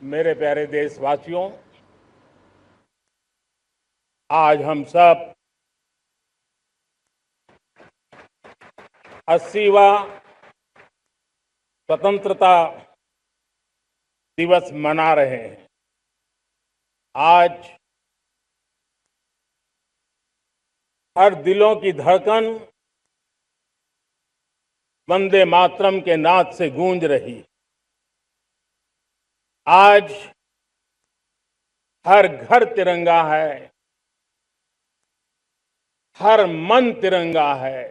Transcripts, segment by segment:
मेरे प्यारे देशवासियों, आज हम सब 80वां स्वतंत्रता दिवस मना रहे हैं। आज हर दिलों की धड़कन वंदे मातरम के नाद से गूंज रही है। आज हर घर तिरंगा है, हर मन तिरंगा है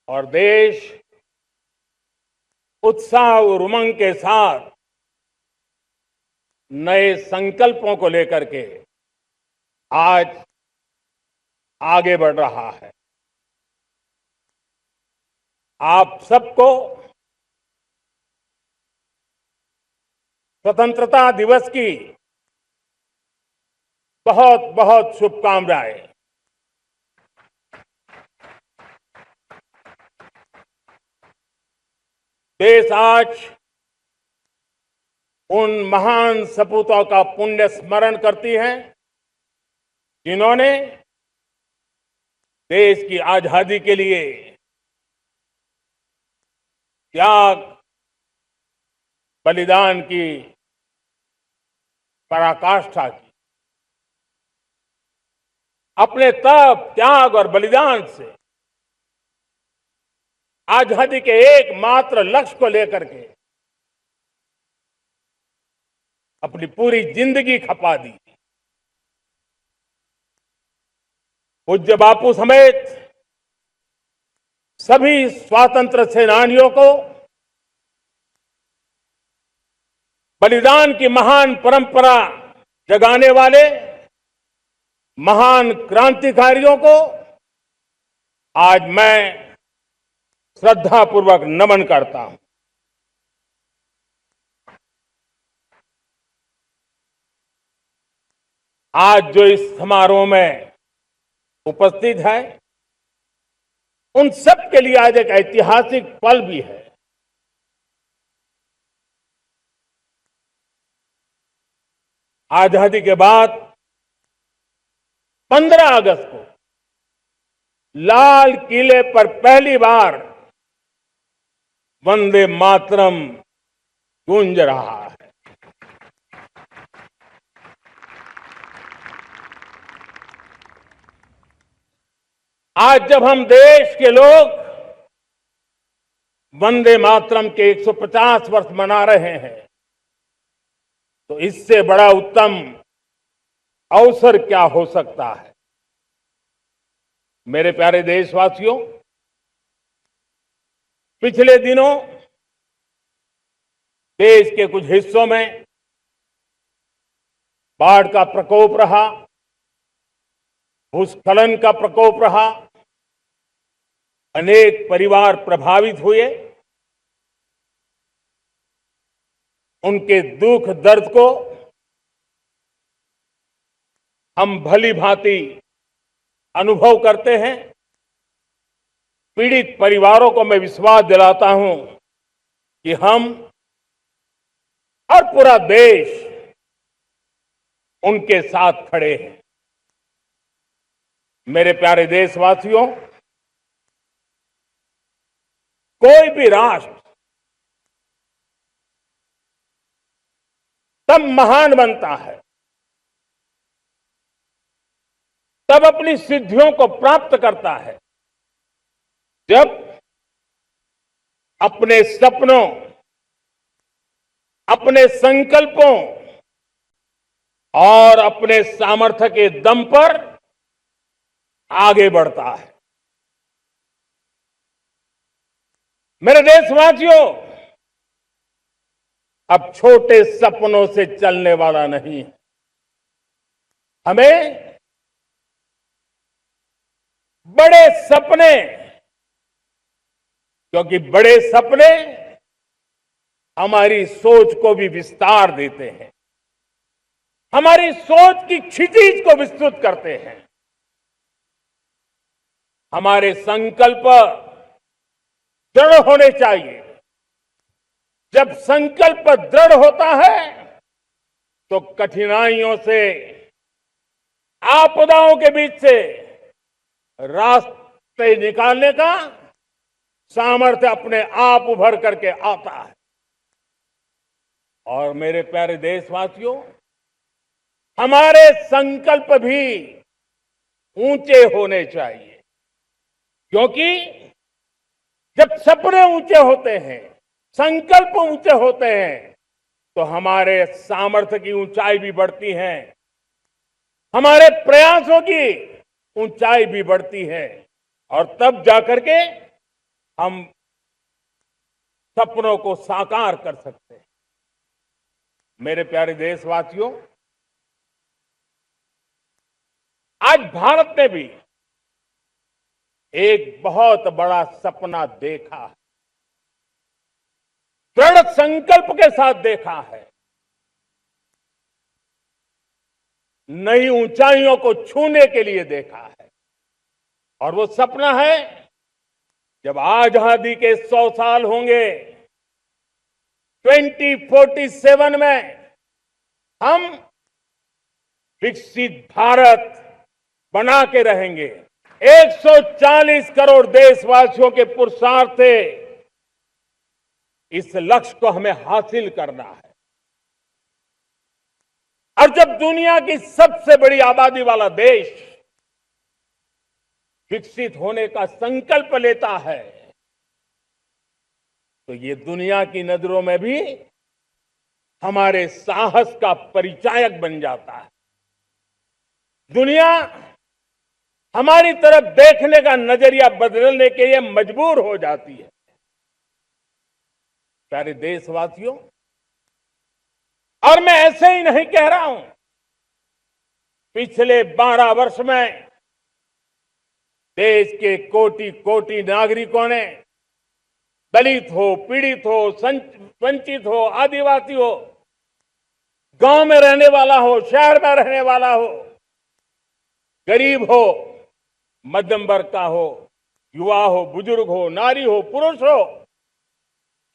और देश उत्साह और उमंग के साथ नए संकल्पों को लेकर के आज आगे बढ़ रहा है। आप सबको स्वतंत्रता दिवस की बहुत बहुत शुभकामनाएं। देश आज उन महान सपूतों का पुण्य स्मरण करती है जिन्होंने देश की आजादी के लिए त्याग बलिदान की पराकाष्ठा की। अपने तप, त्याग और बलिदान से आजादी के एकमात्र लक्ष्य को लेकर के अपनी पूरी जिंदगी खपा दी। पूज्य बापू समेत सभी स्वातंत्र सेनानियों को बलिदान की महान परंपरा जगाने वाले महान क्रांतिकारियों को आज मैं श्रद्धापूर्वक नमन करता हूं। आज जो इस समारोह में उपस्थित है, उन सब के लिए आज एक ऐतिहासिक पल भी है। आजादी के बाद 15 अगस्त को लाल किले पर पहली बार वंदे मातरम गूंज रहा है। आज जब हम देश के लोग वंदे मातरम के 150 वर्ष मना रहे हैं, तो इससे बड़ा उत्तम अवसर क्या हो सकता है। मेरे प्यारे देशवासियों, पिछले दिनों देश के कुछ हिस्सों में बाढ़ का प्रकोप रहा, भूस्खलन का प्रकोप रहा, अनेक परिवार प्रभावित हुए। उनके दुख दर्द को हम भली भांति अनुभव करते हैं। पीड़ित परिवारों को मैं विश्वास दिलाता हूं कि हम और पूरा देश उनके साथ खड़े हैं। मेरे प्यारे देशवासियों, कोई भी राष्ट्र तब महान बनता है, तब अपनी सिद्धियों को प्राप्त करता है, जब अपने सपनों, अपने संकल्पों और अपने सामर्थ्य के दम पर आगे बढ़ता है। मेरे देशवासियों, अब छोटे सपनों से चलने वाला नहीं है। हमें बड़े सपने, क्योंकि बड़े सपने हमारी सोच को भी विस्तार देते हैं, हमारी सोच की क्षितिज को विस्तृत करते हैं। हमारे संकल्प दृढ़ होने चाहिए, जब संकल्प दृढ़ होता है तो कठिनाइयों से, आपदाओं के बीच से रास्ते निकालने का सामर्थ्य अपने आप उभर करके आता है। और मेरे प्यारे देशवासियों, हमारे संकल्प भी ऊंचे होने चाहिए, क्योंकि जब सपने ऊंचे होते हैं, संकल्प ऊंचे होते हैं, तो हमारे सामर्थ्य की ऊंचाई भी बढ़ती है, हमारे प्रयासों की ऊंचाई भी बढ़ती है, और तब जाकर के हम सपनों को साकार कर सकते हैं। मेरे प्यारे देशवासियों, आज भारत ने भी एक बहुत बड़ा सपना देखा है, दृढ़ संकल्प के साथ देखा है, नई ऊंचाइयों को छूने के लिए देखा है। और वो सपना है, जब आजादी के 100 साल होंगे, 2047 में हम विकसित भारत बना के रहेंगे। 140 करोड़ देशवासियों के पुरुषार्थ से इस लक्ष्य को हमें हासिल करना है। और जब दुनिया की सबसे बड़ी आबादी वाला देश विकसित होने का संकल्प लेता है, तो ये दुनिया की नजरों में भी हमारे साहस का परिचायक बन जाता है। दुनिया हमारी तरफ देखने का नजरिया बदलने के लिए मजबूर हो जाती है। प्यारे देशवासियों, और मैं ऐसे ही नहीं कह रहा हूं, पिछले 12 वर्ष में देश के कोटि कोटि नागरिकों ने, दलित हो, पीड़ित हो, वंचित हो, आदिवासी हो, गांव में रहने वाला हो, शहर में रहने वाला हो, गरीब हो, मध्यम वर्ग का हो, युवा हो, बुजुर्ग हो, नारी हो, पुरुष हो,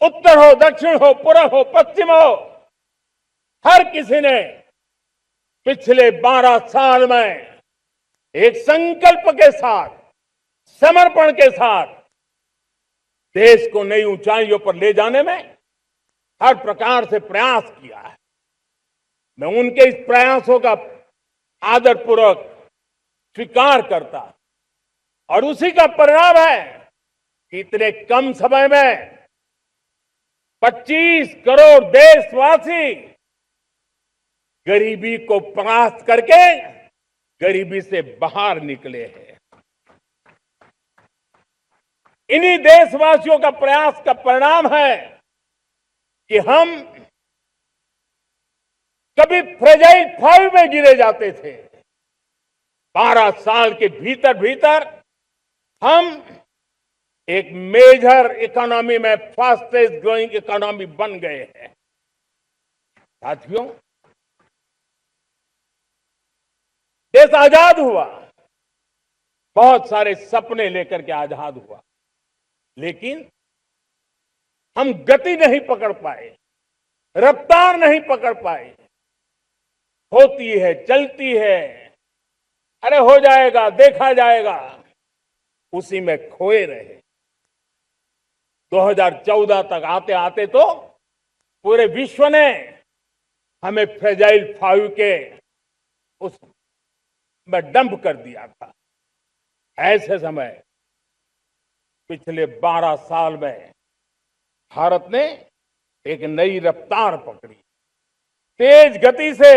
उत्तर हो, दक्षिण हो, पूर्व हो, पश्चिम हो, हर किसी ने पिछले 12 साल में एक संकल्प के साथ, समर्पण के साथ देश को नई ऊंचाइयों पर ले जाने में हर प्रकार से प्रयास किया है। मैं उनके इस प्रयासों का आदरपूर्वक स्वीकार करता, और उसी का परिणाम है कि इतने कम समय में 25 करोड़ देशवासी गरीबी को परास्त करके गरीबी से बाहर निकले हैं। इन्हीं देशवासियों का प्रयास का परिणाम है कि हम कभी फ्रेजाइल 5 में गिरे जाते थे। 12 साल के भीतर भीतर हम एक मेजर इकोनॉमी में फास्टेस्ट ग्रोइंग इकोनॉमी बन गए हैं। साथियों, देश आजाद हुआ, बहुत सारे सपने लेकर के आजाद हुआ, लेकिन हम गति नहीं पकड़ पाए, रफ्तार नहीं पकड़ पाए। होती है, चलती है, अरे हो जाएगा, देखा जाएगा, उसी में खोए रहे। 2014 तक आते आते तो पूरे विश्व ने हमें फ्रेजाइल 5 के उस में डंप कर दिया था। ऐसे समय पिछले 12 साल में भारत ने एक नई रफ्तार पकड़ी, तेज गति से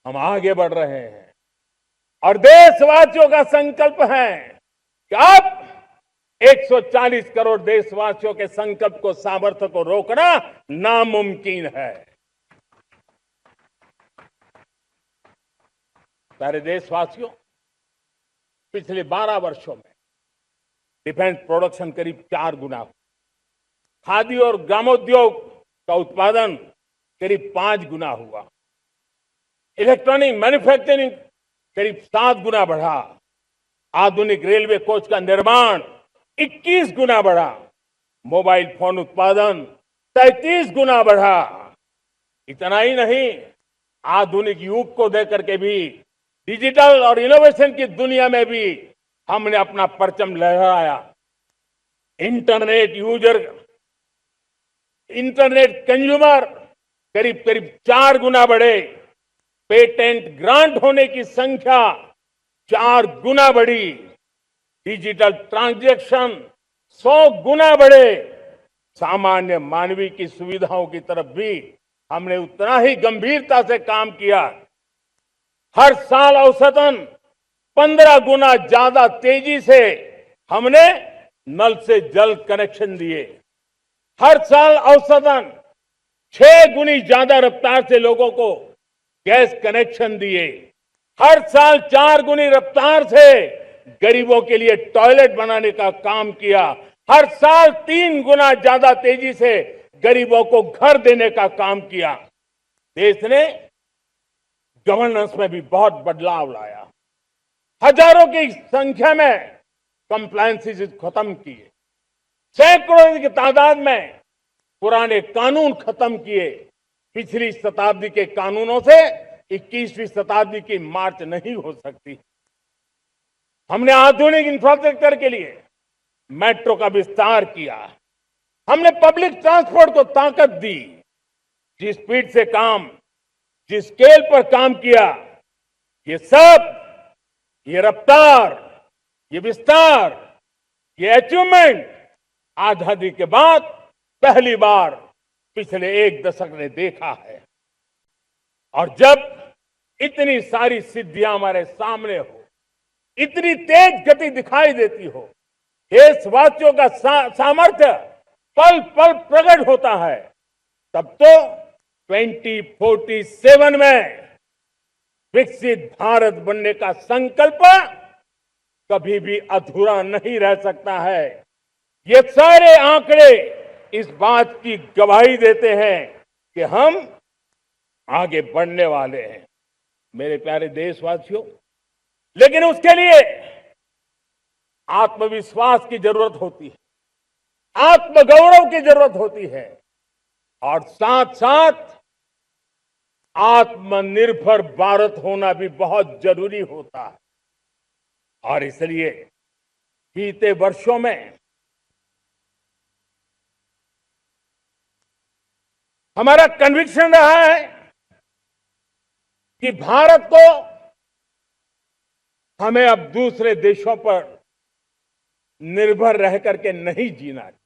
हम आगे बढ़ रहे हैं, और देशवासियों का संकल्प है कि अब 140 करोड़ देशवासियों के संकल्प को, सामर्थ्य को रोकना नामुमकिन है। सारे देशवासियों, पिछले 12 वर्षों में डिफेंस प्रोडक्शन करीब 4 गुना हुआ, खादी और ग्रामोद्योग का उत्पादन करीब 5 गुना हुआ, इलेक्ट्रॉनिक मैन्युफैक्चरिंग करीब 7 गुना बढ़ा, आधुनिक रेलवे कोच का निर्माण 21 गुना बढ़ा, मोबाइल फोन उत्पादन 33 गुना बढ़ा। इतना ही नहीं, आधुनिक युग को देकर के भी डिजिटल और इनोवेशन की दुनिया में भी हमने अपना परचम लहराया। इंटरनेट यूजर, इंटरनेट कंज्यूमर करीब करीब 4 गुना बढ़े। पेटेंट ग्रांट होने की संख्या 4 गुना बढ़ी। डिजिटल ट्रांजैक्शन 100 गुना बढ़े। सामान्य मानवीय की सुविधाओं की तरफ भी हमने उतना ही गंभीरता से काम किया। हर साल औसतन 15 गुना ज्यादा तेजी से हमने नल से जल कनेक्शन दिए। हर साल औसतन 6 गुनी ज्यादा रफ्तार से लोगों को गैस कनेक्शन दिए। हर साल 4 गुनी रफ्तार से गरीबों के लिए टॉयलेट बनाने का काम किया। हर साल 3 गुना ज्यादा तेजी से गरीबों को घर देने का काम किया। देश ने गवर्नेंस में भी बहुत बदलाव लाया। हजारों की संख्या में कंप्लायंसेस खत्म किए। सैकड़ों की तादाद में पुराने कानून खत्म किए। पिछली शताब्दी के कानूनों से 21वीं शताब्दी की मार्च नहीं हो सकती। हमने आधुनिक इंफ्रास्ट्रक्चर के लिए मेट्रो का विस्तार किया। हमने पब्लिक ट्रांसपोर्ट को ताकत दी। जिस स्पीड से काम, जिस स्केल पर काम किया, ये सब, ये रफ्तार, ये विस्तार, ये अचीवमेंट आजादी के बाद पहली बार पिछले 1 दशक ने देखा है। और जब इतनी सारी सिद्धियां हमारे सामने हो, इतनी तेज गति दिखाई देती हो, देशवासियों का सामर्थ्य पल पल प्रकट होता है, तब तो 2047 में विकसित भारत बनने का संकल्प कभी भी अधूरा नहीं रह सकता है। ये सारे आंकड़े इस बात की गवाही देते हैं कि हम आगे बढ़ने वाले हैं, मेरे प्यारे देशवासियों। लेकिन उसके लिए आत्मविश्वास की जरूरत होती है, आत्मगौरव की जरूरत होती है, और साथ साथ आत्मनिर्भर भारत होना भी बहुत जरूरी होता है। और इसलिए बीते वर्षों में हमारा कन्विक्शन रहा है कि भारत को हमें अब दूसरे देशों पर निर्भर रह करके नहीं जीना चाहिए।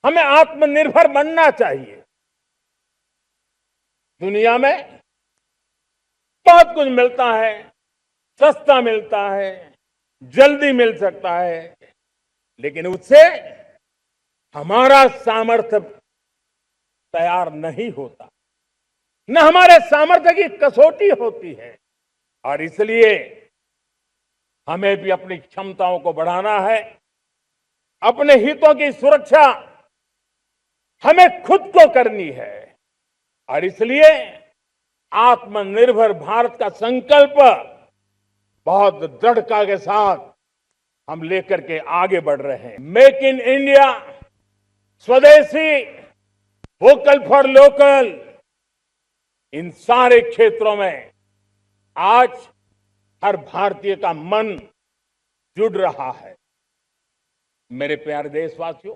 हमें आत्मनिर्भर बनना चाहिए। दुनिया में बहुत कुछ मिलता है, सस्ता मिलता है, जल्दी मिल सकता है, लेकिन उससे हमारा सामर्थ्य तैयार नहीं होता, न हमारे सामर्थ्य की कसौटी होती है। और इसलिए हमें भी अपनी क्षमताओं को बढ़ाना है। अपने हितों की सुरक्षा हमें खुद को करनी है। और इसलिए आत्मनिर्भर भारत का संकल्प बहुत दृढ़ता के साथ हम लेकर के आगे बढ़ रहे हैं। मेक इन इंडिया, स्वदेशी, वोकल फॉर लोकल, इन सारे क्षेत्रों में आज हर भारतीय का मन जुड़ रहा है। मेरे प्यारे देशवासियों,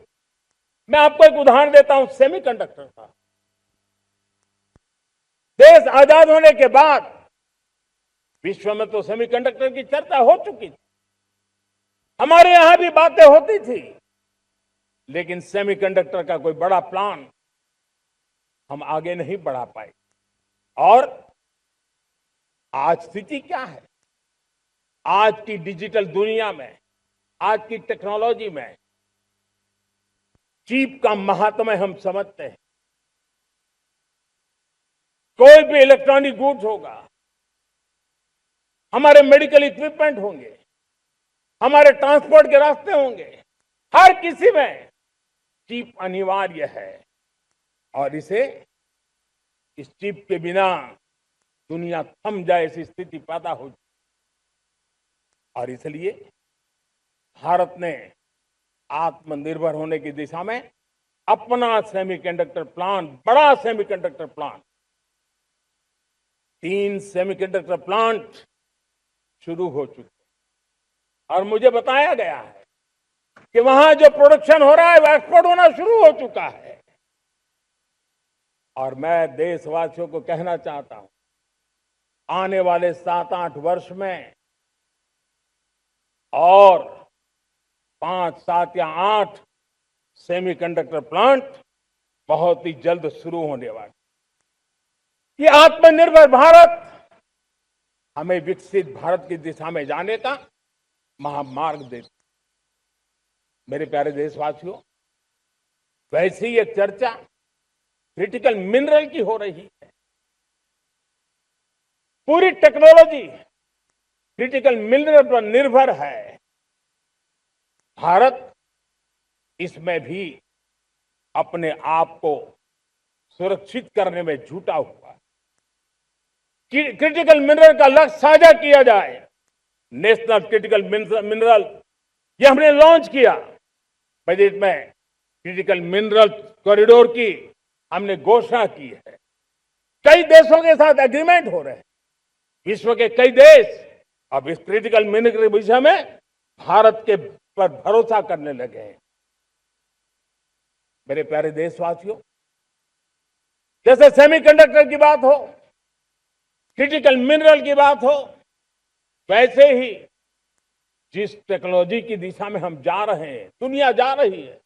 मैं आपको एक उदाहरण देता हूं सेमीकंडक्टर का। देश आजाद होने के बाद विश्व में तो सेमीकंडक्टर की चर्चा हो चुकी थी, हमारे यहां भी बातें होती थी, लेकिन सेमीकंडक्टर का कोई बड़ा प्लान हम आगे नहीं बढ़ा पाए। और आज स्थिति क्या है? आज की डिजिटल दुनिया में, आज की टेक्नोलॉजी में चिप का महात्म्य हम समझते हैं। कोई भी इलेक्ट्रॉनिक गुड्स होगा, हमारे मेडिकल इक्विपमेंट होंगे, हमारे ट्रांसपोर्ट के रास्ते होंगे, हर किसी में चिप अनिवार्य है। और इस चिप के बिना दुनिया थम जाए ऐसी स्थिति पैदा हो। और इसलिए भारत ने आत्मनिर्भर होने की दिशा में अपना सेमीकंडक्टर प्लांट, बड़ा सेमीकंडक्टर प्लांट, 3 सेमीकंडक्टर प्लांट शुरू हो चुके हैं। और मुझे बताया गया है कि वहां जो प्रोडक्शन हो रहा है वो एक्सपोर्ट होना शुरू हो चुका है। और मैं देशवासियों को कहना चाहता हूं, आने वाले 7-8 वर्ष में और 5, 7 या 8 सेमीकंडक्टर प्लांट बहुत ही जल्द शुरू होने वाले। ये आत्मनिर्भर भारत हमें विकसित भारत की दिशा में जाने का महामार्ग देता। मेरे प्यारे देशवासियों, वैसे ही एक चर्चा क्रिटिकल मिनरल की हो रही है। पूरी टेक्नोलॉजी क्रिटिकल मिनरल पर निर्भर है। भारत इसमें भी अपने आप को सुरक्षित करने में जुटा हुआ है। क्रिटिकल मिनरल का लक्ष्य साझा किया जाए। नेशनल क्रिटिकल मिनरल ये हमने लॉन्च किया। बजट में क्रिटिकल मिनरल कॉरिडोर की हमने घोषणा की है। कई देशों के साथ एग्रीमेंट हो रहे हैं। विश्व के कई देश अब इस क्रिटिकल मिनरल के विषय में भारत के पर भरोसा करने लगे हैं। मेरे प्यारे देशवासियों, जैसे सेमीकंडक्टर की बात हो, क्रिटिकल मिनरल की बात हो, वैसे ही जिस टेक्नोलॉजी की दिशा में हम जा रहे हैं, दुनिया जा रही है,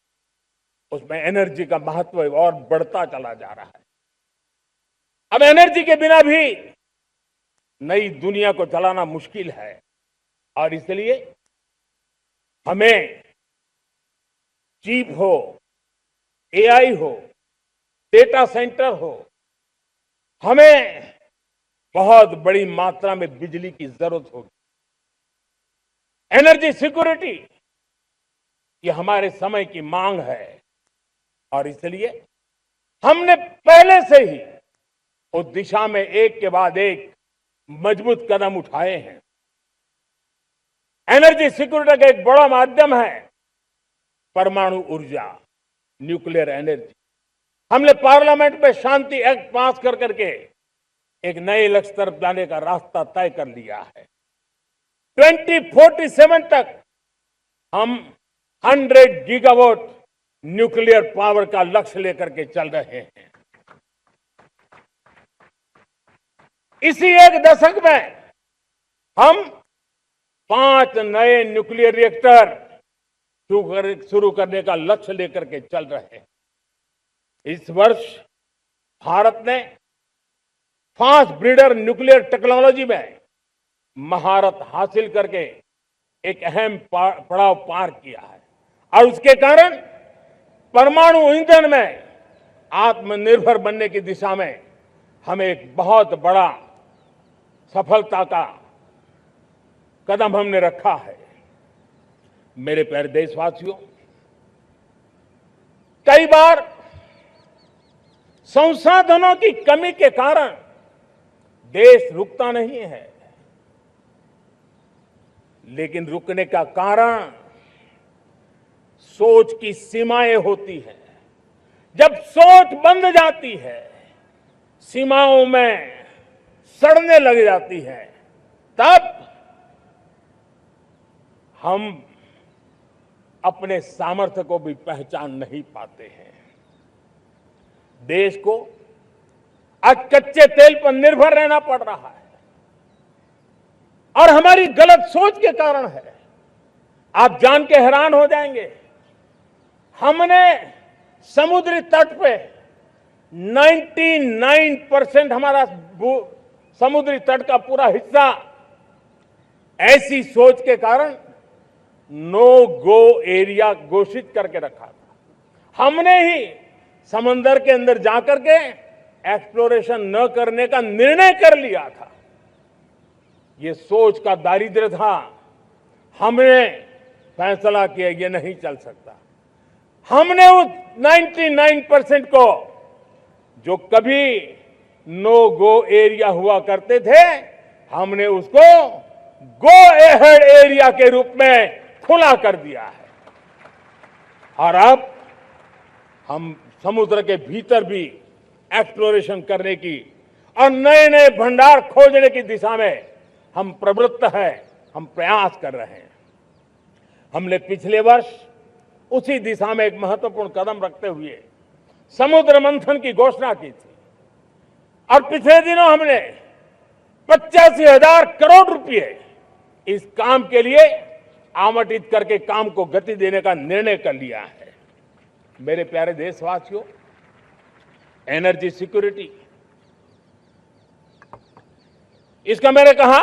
उसमें एनर्जी का महत्व और बढ़ता चला जा रहा है। अब एनर्जी के बिना भी नई दुनिया को चलाना मुश्किल है। और इसलिए हमें चिप हो, एआई हो, डेटा सेंटर हो, हमें बहुत बड़ी मात्रा में बिजली की जरूरत होगी। एनर्जी सिक्योरिटी ये हमारे समय की मांग है। और इसलिए हमने पहले से ही उस दिशा में एक के बाद एक मजबूत कदम उठाए हैं। एनर्जी सिक्योरिटी का एक बड़ा माध्यम है परमाणु ऊर्जा, न्यूक्लियर एनर्जी। हमने पार्लियामेंट में शांति एक्ट पास कर करके एक नए लक्ष्य तरफ जाने का रास्ता तय कर लिया है। 2047 तक हम 100 गीगावाट न्यूक्लियर पावर का लक्ष्य लेकर के चल रहे हैं। इसी एक दशक में हम 5 नए न्यूक्लियर रिएक्टर शुरू करने का लक्ष्य लेकर के चल रहे हैं। इस वर्ष भारत ने फास्ट ब्रीडर न्यूक्लियर टेक्नोलॉजी में महारत हासिल करके एक अहम पड़ाव पार किया है। और उसके कारण परमाणु ईंधन में आत्मनिर्भर बनने की दिशा में हमें एक बहुत बड़ा सफलता का कदम हमने रखा है। मेरे प्यारे देशवासियों, कई बार संसाधनों की कमी के कारण देश रुकता नहीं है, लेकिन रुकने का कारण सोच की सीमाएं होती हैं। जब सोच बंध जाती है, सीमाओं में सड़ने लग जाती है, तब हम अपने सामर्थ्य को भी पहचान नहीं पाते हैं। देश को आज कच्चे तेल पर निर्भर रहना पड़ रहा है और हमारी गलत सोच के कारण है। आप जान के हैरान हो जाएंगे, हमने समुद्री तट पे 99% हमारा समुद्री तट का पूरा हिस्सा ऐसी सोच के कारण नो गो एरिया घोषित करके रखा था। हमने ही समंदर के अंदर जाकर के एक्सप्लोरेशन न करने का निर्णय कर लिया था। ये सोच का दारिद्र्य था। हमने फैसला किया ये नहीं चल सकता। हमने उस 99% को, जो कभी नो गो एरिया हुआ करते थे, हमने उसको गो एहेड एरिया के रूप में खुला कर दिया है। और अब हम समुद्र के भीतर भी एक्सप्लोरेशन करने की और नए नए भंडार खोजने की दिशा में हम प्रवृत्त हैं, हम प्रयास कर रहे हैं। हमने पिछले वर्ष उसी दिशा में एक महत्वपूर्ण कदम रखते हुए समुद्र मंथन की घोषणा की थी और पिछले दिनों हमने 85,000 करोड़ रुपए इस काम के लिए आवंटित करके काम को गति देने का निर्णय कर लिया है। मेरे प्यारे देशवासियों, एनर्जी सिक्योरिटी, इसका मैंने कहा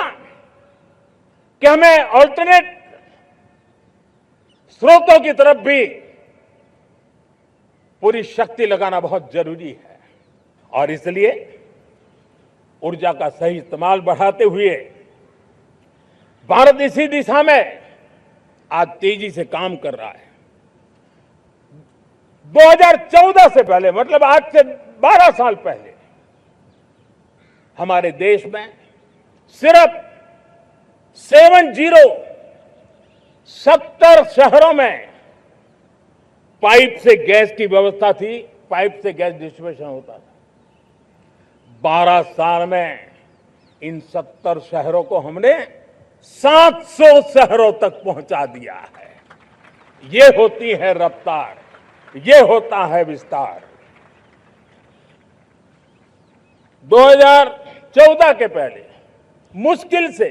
कि हमें ऑल्टरनेट स्रोतों की तरफ भी पूरी शक्ति लगाना बहुत जरूरी है और इसलिए ऊर्जा का सही इस्तेमाल बढ़ाते हुए भारत इसी दिशा में आज तेजी से काम कर रहा है। 2014 से पहले, मतलब आज से 12 साल पहले, हमारे देश में सिर्फ 70 शहरों में पाइप से गैस की व्यवस्था थी, पाइप से गैस डिस्ट्रीब्यूशन होता था। 12 साल में इन 70 शहरों को हमने 700 शहरों तक पहुंचा दिया है। ये होती है रफ्तार, ये होता है विस्तार। 2014 के पहले मुश्किल से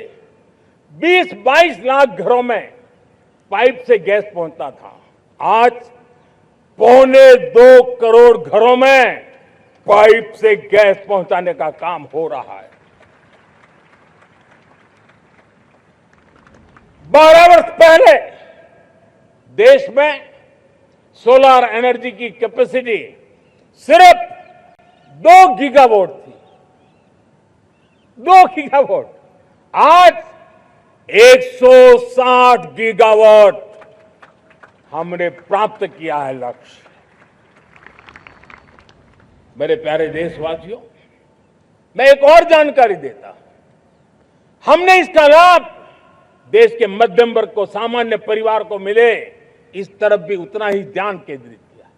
20-22 लाख घरों में पाइप से गैस पहुंचता था। आज 1.25 करोड़ घरों में पाइप से गैस पहुंचाने का काम हो रहा है। 12 वर्ष पहले देश में सोलर एनर्जी की कैपेसिटी सिर्फ 2 गीगावाट थी। 2 गीगावाट, आज 160 गीगावाट हमने प्राप्त किया है लक्ष्य। मेरे प्यारे देशवासियों, मैं एक और जानकारी देता हूं। हमने इसका लाभ देश के मध्यम वर्ग को, सामान्य परिवार को मिले, इस तरफ भी उतना ही ध्यान केंद्रित किया।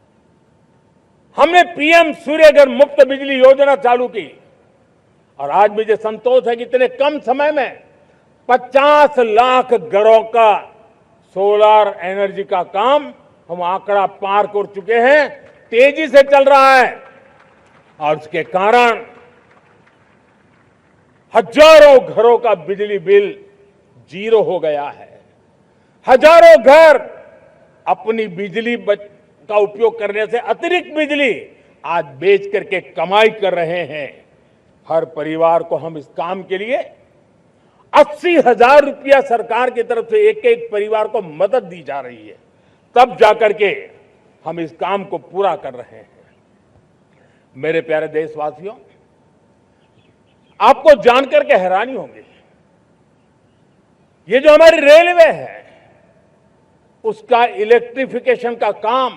हमने पीएम सूर्यघर मुफ्त बिजली योजना चालू की और आज मुझे संतोष है कि इतने कम समय में 50 लाख घरों का सोलर एनर्जी का काम हम आंकड़ा पार कर चुके हैं। तेजी से चल रहा है और उसके कारण हजारों घरों का बिजली बिल 0 हो गया है। हजारों घर अपनी बिजली का उपयोग करने से अतिरिक्त बिजली आज बेच करके कमाई कर रहे हैं। हर परिवार को हम इस काम के लिए 80,000 रुपया सरकार की तरफ से एक एक परिवार को मदद दी जा रही है, तब जाकर के हम इस काम को पूरा कर रहे हैं। मेरे प्यारे देशवासियों, आपको जानकर के हैरानी होगी, ये जो हमारी रेलवे है उसका इलेक्ट्रिफिकेशन का काम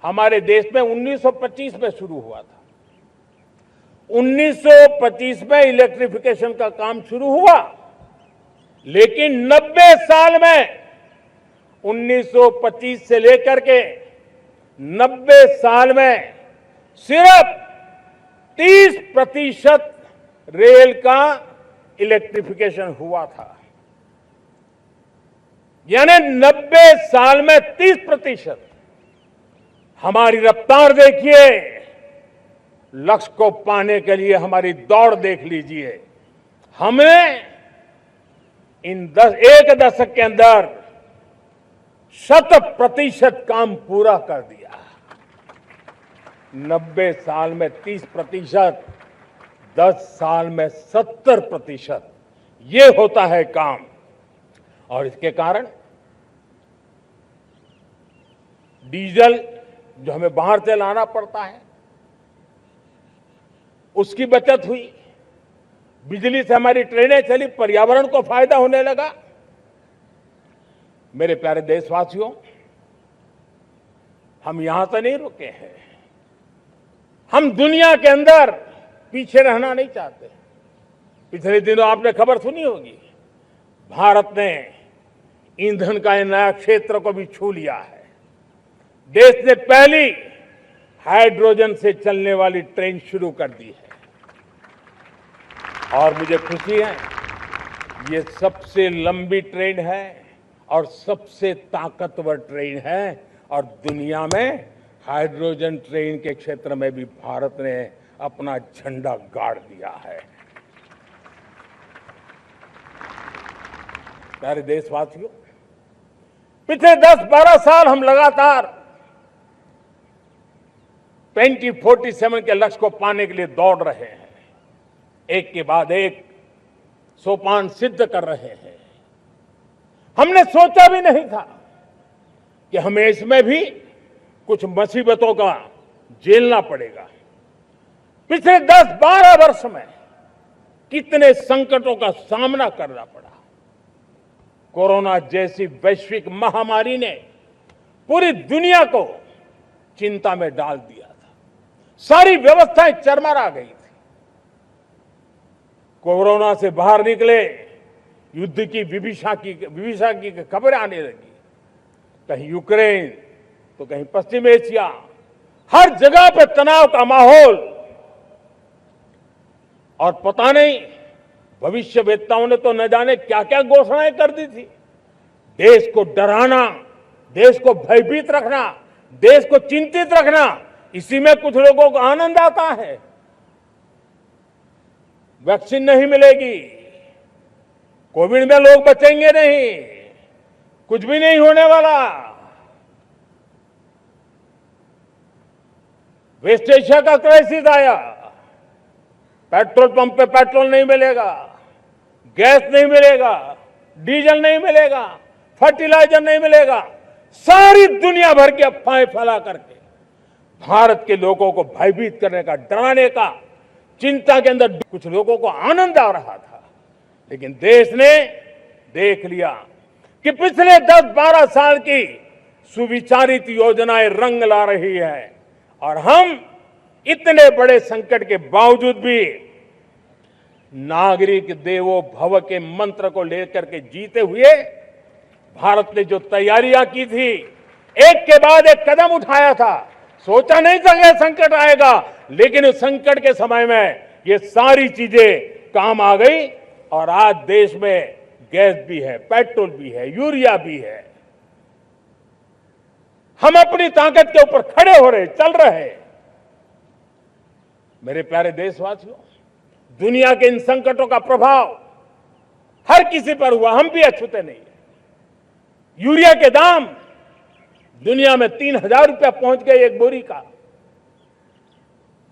हमारे देश में 1925 में शुरू हुआ था। 1925 में इलेक्ट्रिफिकेशन का काम शुरू हुआ, लेकिन 90 साल में 1925 से लेकर के 90 साल में सिर्फ 30% रेल का इलेक्ट्रिफिकेशन हुआ था। यानी 90 साल में 30%। हमारी रफ्तार देखिए, लक्ष्य को पाने के लिए हमारी दौड़ देख लीजिए। हमने एक दशक के अंदर 100% काम पूरा कर दिया। 90 साल में 30%, 10 साल में 70%, ये होता है काम। और इसके कारण डीजल जो हमें बाहर से लाना पड़ता है उसकी बचत हुई, बिजली से हमारी ट्रेनें चली, पर्यावरण को फायदा होने लगा। मेरे प्यारे देशवासियों, हम यहां से नहीं रुके हैं, हम दुनिया के अंदर पीछे रहना नहीं चाहते। पिछले दिनों आपने खबर सुनी होगी, भारत ने ईंधन का नया क्षेत्र को भी छू लिया है। देश ने पहली हाइड्रोजन से चलने वाली ट्रेन शुरू कर दी है और मुझे खुशी है, ये सबसे लंबी ट्रेन है और सबसे ताकतवर ट्रेन है और दुनिया में हाइड्रोजन ट्रेन के क्षेत्र में भी भारत ने अपना झंडा गाड़ दिया है। प्यारे देशवासियों, पिछले 10-12 साल हम लगातार 2047 के लक्ष्य को पाने के लिए दौड़ रहे हैं, एक के बाद एक सोपान सिद्ध कर रहे हैं। हमने सोचा भी नहीं था कि हमें इसमें भी कुछ मुसीबतों का झेलना पड़ेगा। पिछले 10-12 वर्ष में कितने संकटों का सामना करना पड़ा। कोरोना जैसी वैश्विक महामारी ने पूरी दुनिया को चिंता में डाल दिया था, सारी व्यवस्थाएं चरमरा गई थी। कोरोना से बाहर निकले, युद्ध की विभीषा की खबरें आने लगी, कहीं यूक्रेन तो कहीं पश्चिम एशिया, हर जगह पे तनाव का माहौल। और पता नहीं भविष्यवेत्ताओं ने तो न जाने क्या क्या घोषणाएं कर दी थी। देश को डराना, देश को भयभीत रखना, देश को चिंतित रखना, इसी में कुछ लोगों को आनंद आता है। वैक्सीन नहीं मिलेगी, कोविड में लोग बचेंगे नहीं, कुछ भी नहीं होने वाला। वेस्ट एशिया का क्राइसिस आया, पेट्रोल पंप पे पेट्रोल नहीं मिलेगा, गैस नहीं मिलेगा, डीजल नहीं मिलेगा, फर्टिलाइजर नहीं मिलेगा। सारी दुनिया भर की अफवाहें फैला करके भारत के लोगों को भयभीत करने का, डराने का, चिंता के अंदर कुछ लोगों को आनंद आ रहा था। लेकिन देश ने देख लिया कि पिछले 10-12 साल की सुविचारित योजनाएं रंग ला रही है और हम इतने बड़े संकट के बावजूद भी नागरिक देवो भव के मंत्र को लेकर के जीते हुए भारत ने जो तैयारियां की थी, एक के बाद एक कदम उठाया था। सोचा नहीं था कि संकट आएगा, लेकिन उस संकट के समय में ये सारी चीजें काम आ गई और आज देश में गैस भी है, पेट्रोल भी है, यूरिया भी है। हम अपनी ताकत के ऊपर खड़े हो रहे, चल रहे। मेरे प्यारे देशवासियों, दुनिया के इन संकटों का प्रभाव हर किसी पर हुआ, हम भी अछूते नहीं। यूरिया के दाम दुनिया में 3,000 रुपया पहुंच गए एक बोरी का।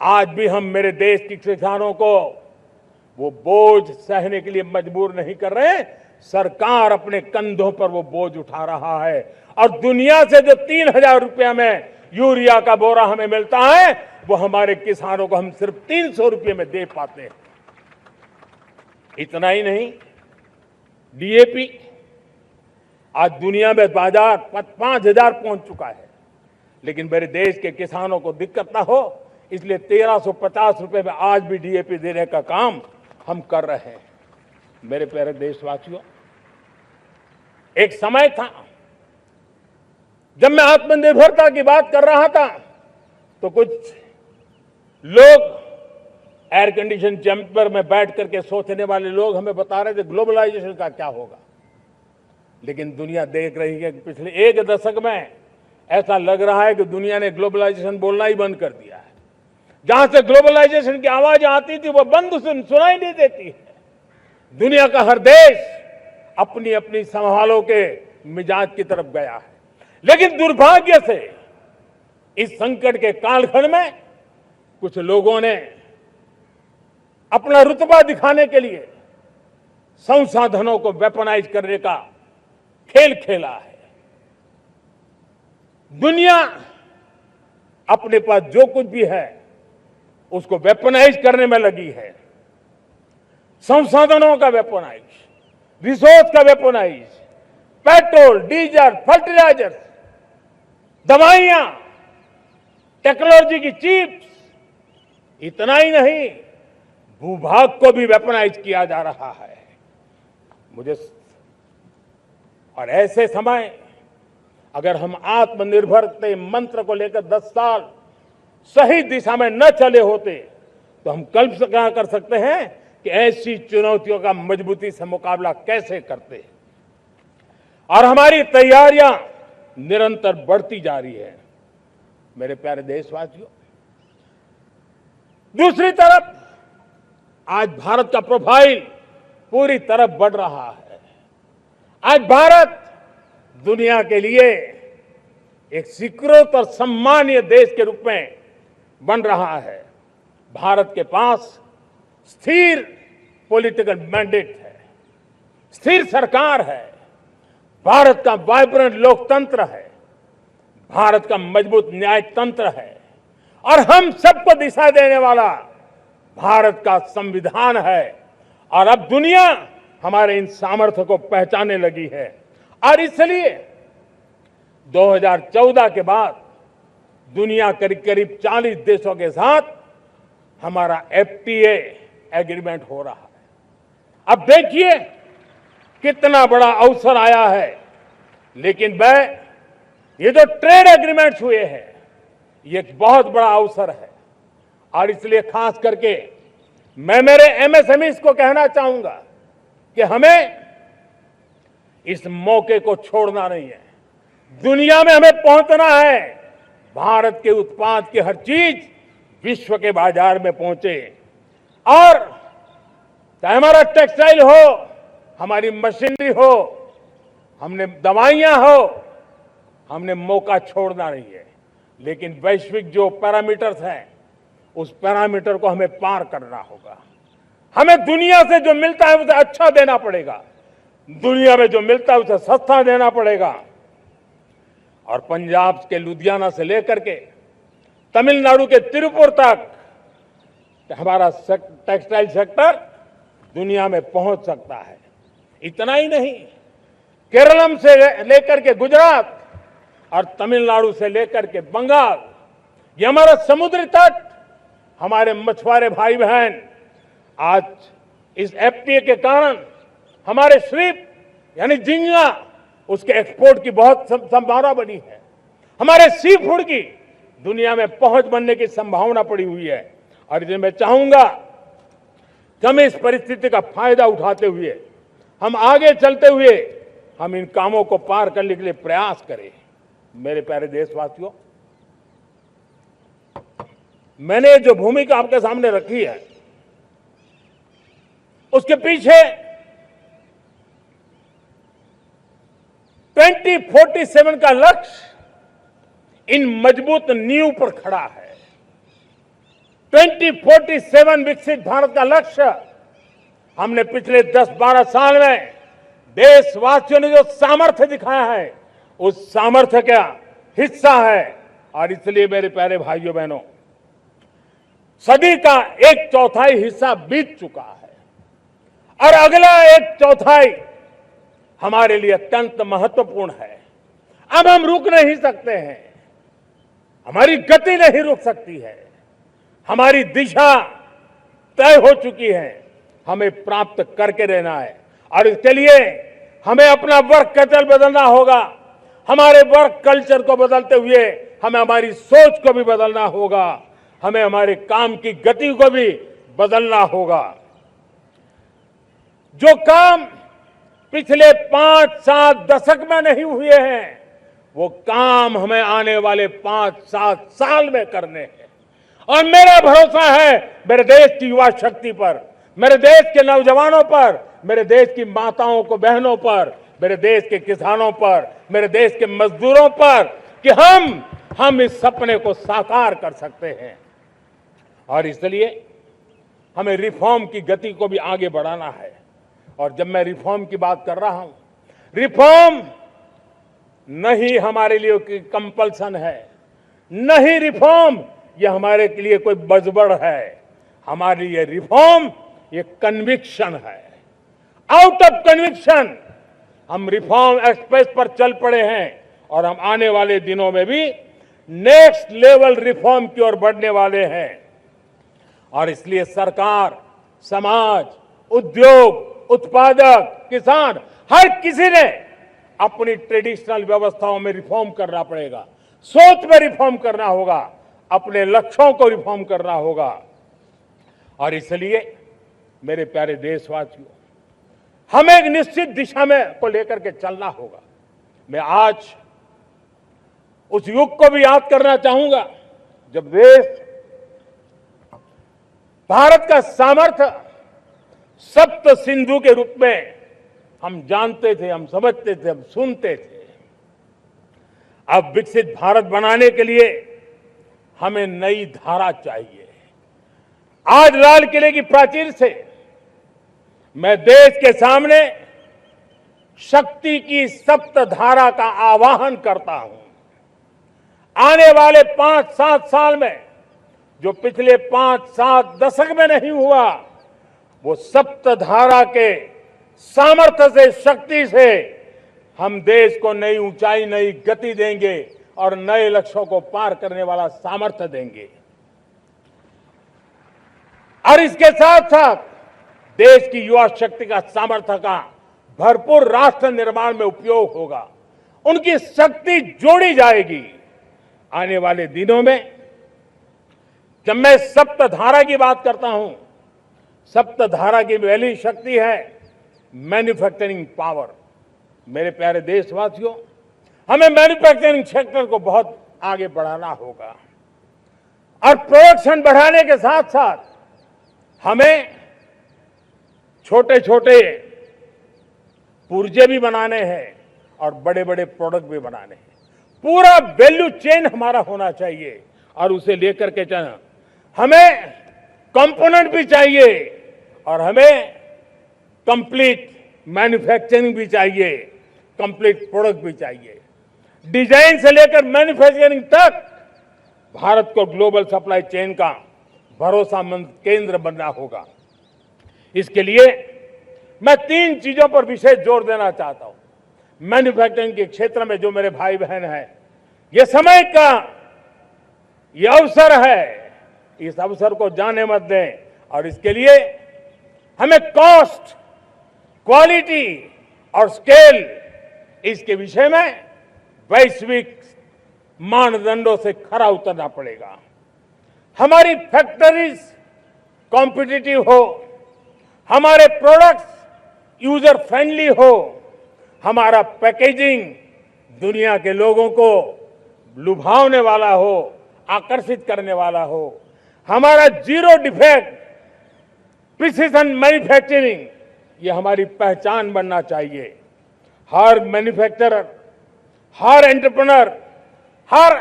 आज भी हम मेरे देश के किसानों को वो बोझ सहने के लिए मजबूर नहीं कर रहे। सरकार अपने कंधों पर वो बोझ उठा रहा है और दुनिया से जो 3,000 रुपया में यूरिया का बोरा हमें मिलता है, वो हमारे किसानों को हम सिर्फ 300 रुपये में दे पाते हैं। इतना ही नहीं, डीएपी आज दुनिया में बाजार 5,000 पहुंच चुका है, लेकिन मेरे देश के किसानों को दिक्कत ना हो इसलिए 1,350 रुपये में आज भी डीएपी देने का काम हम कर रहे हैं। मेरे प्यारे देशवासियों, एक समय था जब मैं आत्मनिर्भरता की बात कर रहा था तो कुछ लोग एयर कंडीशन चैम्बर में बैठ करके सोचने वाले लोग हमें बता रहे थे ग्लोबलाइजेशन का क्या होगा। लेकिन दुनिया देख रही है कि पिछले एक दशक में ऐसा लग रहा है कि दुनिया ने ग्लोबलाइजेशन बोलना ही बंद कर दिया है। जहां से ग्लोबलाइजेशन की आवाज आती थी वो बंद सुनाई नहीं देती है। दुनिया का हर देश अपनी अपनी संभालों के मिजाज की तरफ गया है। लेकिन दुर्भाग्य से इस संकट के कालखंड में कुछ लोगों ने अपना रुतबा दिखाने के लिए संसाधनों को वेपनाइज करने का खेल खेला है। दुनिया अपने पास जो कुछ भी है उसको वेपनाइज करने में लगी है। संसाधनों का वेपनाइज, रिसोर्स का वेपनाइज, पेट्रोल, डीजल, फर्टिलाइजर, दवाइयां, टेक्नोलॉजी की चिप्स, इतना ही नहीं भूभाग को भी वेपनाइज किया जा रहा है। और ऐसे समय अगर हम आत्मनिर्भर के मंत्र को लेकर 10 साल सही दिशा में न चले होते तो हम कल्पना कर सकते हैं कि ऐसी चुनौतियों का मजबूती से मुकाबला कैसे करते। और हमारी तैयारियां निरंतर बढ़ती जा रही है मेरे प्यारे देशवासियों। दूसरी तरफ आज भारत का प्रोफाइल पूरी तरफ बढ़ रहा है। आज भारत दुनिया के लिए एक स्वीकृत और सम्मानीय देश के रूप में बन रहा है। भारत के पास स्थिर पॉलिटिकल मैंडेट है, स्थिर सरकार है, भारत का वाइब्रेंट लोकतंत्र है, भारत का मजबूत न्याय तंत्र है और हम सबको दिशा देने वाला भारत का संविधान है। और अब दुनिया हमारे इन सामर्थ्य को पहचानने लगी है और इसलिए 2014 के बाद दुनिया करीब करीब 40 देशों के साथ हमारा FTA एग्रीमेंट हो रहा है। अब देखिए कितना बड़ा अवसर आया है। लेकिन ये जो ट्रेड एग्रीमेंट्स हुए हैं ये एक बहुत बड़ा अवसर है और इसलिए खास करके मैं मेरे MSMEs को कहना चाहूंगा कि हमें इस मौके को छोड़ना नहीं है। दुनिया में हमें पहुंचना है। भारत के उत्पाद की हर चीज विश्व के बाजार में पहुंचे और चाहे हमारा टेक्सटाइल हो, हमारी मशीनरी हो, हमने दवाइयां हो, हमने मौका छोड़ना नहीं है। लेकिन वैश्विक जो पैरामीटर्स हैं उस पैरामीटर को हमें पार करना होगा। हमें दुनिया से जो मिलता है उसे अच्छा देना पड़ेगा, दुनिया में जो मिलता है उसे सस्ता देना पड़ेगा। और पंजाब के लुधियाना से लेकर के तमिलनाडु के तिरुपुर तक हमारा टेक्सटाइल सेक्टर दुनिया में पहुंच सकता है। इतना ही नहीं, केरलम से लेकर के गुजरात और तमिलनाडु से लेकर के बंगाल, ये हमारा समुद्री तट, हमारे मछुआरे भाई बहन आज इस FTA के कारण हमारे श्रिप यानी झींगा उसके एक्सपोर्ट की बहुत संभावना बनी है। हमारे सी फूड की दुनिया में पहुंच बनने की संभावना पड़ी हुई है। और इसलिए मैं चाहूंगा कि हम इस परिस्थिति का फायदा उठाते हुए, हम आगे चलते हुए हम इन कामों को पार करने के लिए प्रयास करें। मेरे प्यारे देशवासियों, मैंने जो भूमिका आपके सामने रखी है उसके पीछे 2047 का लक्ष्य इन मजबूत नींव पर खड़ा है। 2047 विकसित भारत का लक्ष्य हमने पिछले 10-12 साल में देशवासियों ने जो सामर्थ्य दिखाया है उस सामर्थ्य का हिस्सा है। और इसलिए मेरे प्यारे भाइयों बहनों, सदी का 1/4 हिस्सा बीत चुका है और अगला 1/4 हमारे लिए अत्यंत महत्वपूर्ण है। अब हम रुक नहीं सकते हैं, हमारी गति नहीं रुक सकती है, हमारी दिशा तय हो चुकी है, हमें प्राप्त करके रहना है। और इसके लिए हमें अपना वर्क कल्चर बदलना होगा। हमारे वर्क कल्चर को बदलते हुए हमें हमारी सोच को भी बदलना होगा, हमें हमारे काम की गति को भी बदलना होगा। जो काम पिछले 5-7 दशक में नहीं हुए हैं वो काम हमें आने वाले 5-7 साल में करने हैं। और मेरा भरोसा है मेरे देश की युवा शक्ति पर, मेरे देश के नौजवानों पर, मेरे देश की माताओं को बहनों पर, मेरे देश के किसानों पर, मेरे देश के मजदूरों पर कि हम इस सपने को साकार कर सकते हैं। और इसलिए हमें रिफॉर्म की गति को भी आगे बढ़ाना है। और जब मैं रिफॉर्म की बात कर रहा हूं, रिफॉर्म नहीं हमारे लिए कोई कंपल्सन है, नहीं रिफॉर्म ये हमारे के लिए कोई बजबड़ है। हमारे लिए रिफॉर्म ये कन्विक्शन है। आउट ऑफ कन्विक्शन हम रिफॉर्म एक्सप्रेस पर चल पड़े हैं और हम आने वाले दिनों में भी नेक्स्ट लेवल रिफॉर्म की ओर बढ़ने वाले हैं। और इसलिए सरकार, समाज, उद्योग, उत्पादक, किसान, हर किसी ने अपनी ट्रेडिशनल व्यवस्थाओं में रिफॉर्म करना पड़ेगा, सोच में रिफॉर्म करना होगा। अपने लक्ष्यों को रिफॉर्म करना होगा। और इसलिए मेरे प्यारे देशवासियों, हमें एक निश्चित दिशा में को लेकर के चलना होगा। मैं आज उस युग को भी याद करना चाहूंगा जब देश भारत का सामर्थ्य सप्त सिंधु के रूप में हम जानते थे, हम समझते थे, हम सुनते थे। अब विकसित भारत बनाने के लिए हमें नई धारा चाहिए। आज लाल किले की प्राचीर से मैं देश के सामने शक्ति की सप्त धारा का आह्वान करता हूं। आने वाले 5-7 साल में जो पिछले 5-7 दशक में नहीं हुआ, वो सप्त धारा के सामर्थ्य से, शक्ति से हम देश को नई ऊंचाई, नई गति देंगे और नए लक्ष्यों को पार करने वाला सामर्थ्य देंगे। और इसके साथ साथ देश की युवा शक्ति का सामर्थ्य का भरपूर राष्ट्र निर्माण में उपयोग होगा। उनकी शक्ति जोड़ी जाएगी। आने वाले दिनों में जब मैं सप्तधारा की बात करता हूं, सप्तधारा की पहली शक्ति है मैन्युफैक्चरिंग पावर। मेरे प्यारे देशवासियों, हमें मैन्युफैक्चरिंग सेक्टर को बहुत आगे बढ़ाना होगा और प्रोडक्शन बढ़ाने के साथ साथ हमें छोटे छोटे पुर्जे भी बनाने हैं और बड़े बड़े प्रोडक्ट भी बनाने हैं। पूरा वैल्यू चेन हमारा होना चाहिए और उसे लेकर के चलना। हमें कंपोनेंट भी चाहिए और हमें कंप्लीट मैन्युफैक्चरिंग भी चाहिए, कंप्लीट प्रोडक्ट भी चाहिए। डिजाइन से लेकर मैन्युफैक्चरिंग तक भारत को ग्लोबल सप्लाई चेन का भरोसामंद केंद्र बनना होगा। इसके लिए मैं 3 चीजों पर विशेष जोर देना चाहता हूं। मैन्युफैक्चरिंग के क्षेत्र में जो मेरे भाई बहन हैं, ये समय का ये अवसर है, इस अवसर को जाने मत दें। और इसके लिए हमें कॉस्ट, क्वालिटी और स्केल, इसके विषय में वैश्विक मानदंडों से खरा उतरना पड़ेगा। हमारी फैक्ट्रीज कॉम्पिटिटिव हो, हमारे प्रोडक्ट्स यूजर फ्रेंडली हो, हमारा पैकेजिंग दुनिया के लोगों को लुभावने वाला हो, आकर्षित करने वाला हो, हमारा जीरो डिफेक्ट प्रिसिजन मैन्युफैक्चरिंग, ये हमारी पहचान बनना चाहिए। हर मैन्युफैक्चरर, हर एंटरप्रेन्योर, हर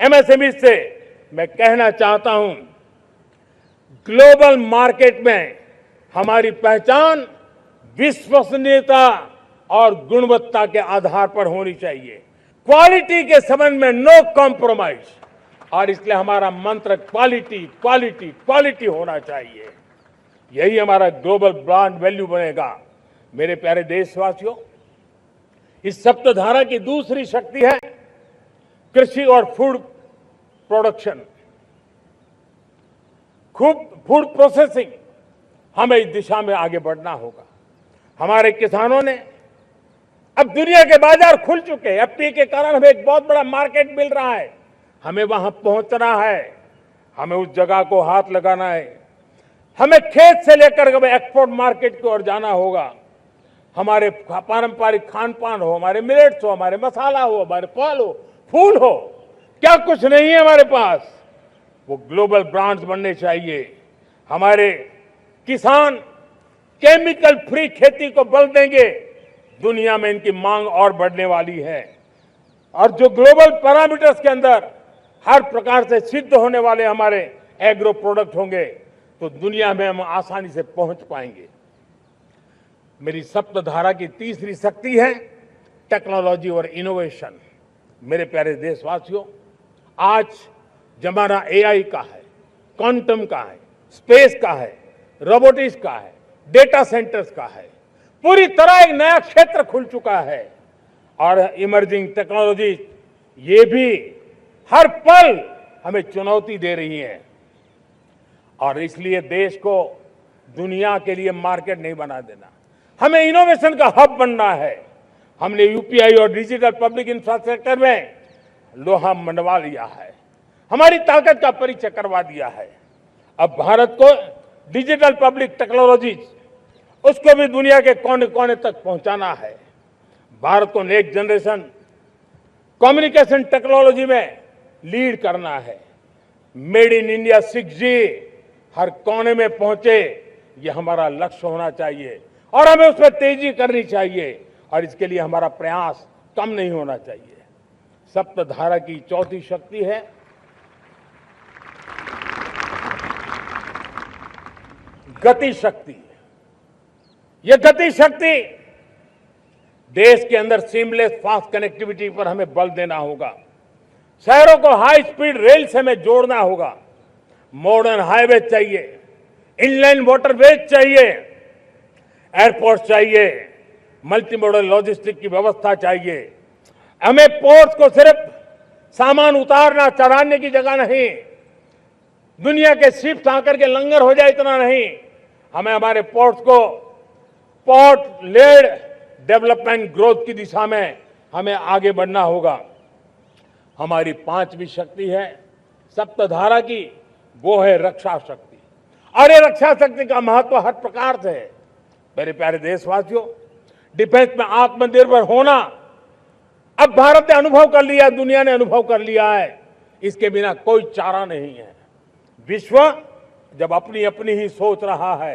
एमएसएमई से मैं कहना चाहता हूं, ग्लोबल मार्केट में हमारी पहचान विश्वसनीयता और गुणवत्ता के आधार पर होनी चाहिए। क्वालिटी के संबंध में नो कॉम्प्रोमाइज, और इसलिए हमारा मंत्र क्वालिटी, क्वालिटी, क्वालिटी होना चाहिए। यही हमारा ग्लोबल ब्रांड वैल्यू बनेगा। मेरे प्यारे देशवासियों, इस सप्तधारा की दूसरी शक्ति है कृषि और फूड प्रोडक्शन, फूड प्रोसेसिंग। हमें इस दिशा में आगे बढ़ना होगा। हमारे किसानों ने, अब दुनिया के बाजार खुल चुके हैं, एफटीए के कारण हमें एक बहुत बड़ा मार्केट मिल रहा है। हमें वहां पहुंचना है, हमें उस जगह को हाथ लगाना है। हमें खेत से लेकर एक्सपोर्ट मार्केट की ओर जाना होगा। हमारे पारंपरिक खान पान हो, हमारे मिलेट्स हो, हमारे मसाला हो, हमारे फल हो, फूल हो, क्या कुछ नहीं है हमारे पास, वो ग्लोबल ब्रांड्स बनने चाहिए। हमारे किसान केमिकल फ्री खेती को बल देंगे, दुनिया में इनकी मांग और बढ़ने वाली है। और जो ग्लोबल पैरामीटर्स के अंदर हर प्रकार से सिद्ध होने वाले हमारे एग्रो प्रोडक्ट होंगे, तो दुनिया में हम आसानी से पहुंच पाएंगे। मेरी सप्तधारा की तीसरी शक्ति है टेक्नोलॉजी और इनोवेशन। मेरे प्यारे देशवासियों, आज जमाना एआई का है, क्वांटम का है, स्पेस का है, रोबोटिक्स का है, डेटा सेंटर्स का है। पूरी तरह एक नया क्षेत्र खुल चुका है और इमर्जिंग टेक्नोलॉजी ये भी हर पल हमें चुनौती दे रही है। और इसलिए देश को दुनिया के लिए मार्केट नहीं बना देना, हमें इनोवेशन का हब बनना है। हमने यूपीआई और डिजिटल पब्लिक इंफ्रास्ट्रक्चर में लोहा मनवा लिया है। हमारी ताकत का परिचय करवा दिया है। अब भारत को डिजिटल पब्लिक टेक्नोलॉजीज उसको भी दुनिया के कोने कोने तक पहुंचाना है। भारत को नेक्स्ट जनरेशन कम्युनिकेशन टेक्नोलॉजी में लीड करना है। मेड इन इंडिया 6G हर कोने में पहुंचे, ये हमारा लक्ष्य होना चाहिए और हमें उसमें तेजी करनी चाहिए और इसके लिए हमारा प्रयास कम नहीं होना चाहिए। सप्तधारा की चौथी शक्ति है गति शक्ति। ये गति शक्ति देश के अंदर सीमलेस फास्ट कनेक्टिविटी पर हमें बल देना होगा। शहरों को हाई स्पीड रेल से हमें जोड़ना होगा। मॉडर्न हाईवे चाहिए, इनलाइन वाटरवेज चाहिए, एयरपोर्ट चाहिए, मल्टी मॉडल लॉजिस्टिक की व्यवस्था चाहिए। हमें पोर्ट्स को सिर्फ सामान उतारना चढ़ाने की जगह नहीं, दुनिया के शिप्स आकर के लंगर हो जाए इतना नहीं, हमें हमारे पोर्ट्स को पोर्ट लेड डेवलपमेंट ग्रोथ की दिशा में हमें आगे बढ़ना होगा। हमारी पांचवी शक्ति है सप्तधारा की, वो है रक्षा शक्ति। और ये रक्षा शक्ति का महत्व हर प्रकार से है। मेरे प्यारे देशवासियों, डिफेंस में आत्मनिर्भर होना अब भारत ने अनुभव कर लिया, दुनिया ने अनुभव कर लिया है, इसके बिना कोई चारा नहीं है। विश्व जब अपनी अपनी ही सोच रहा है,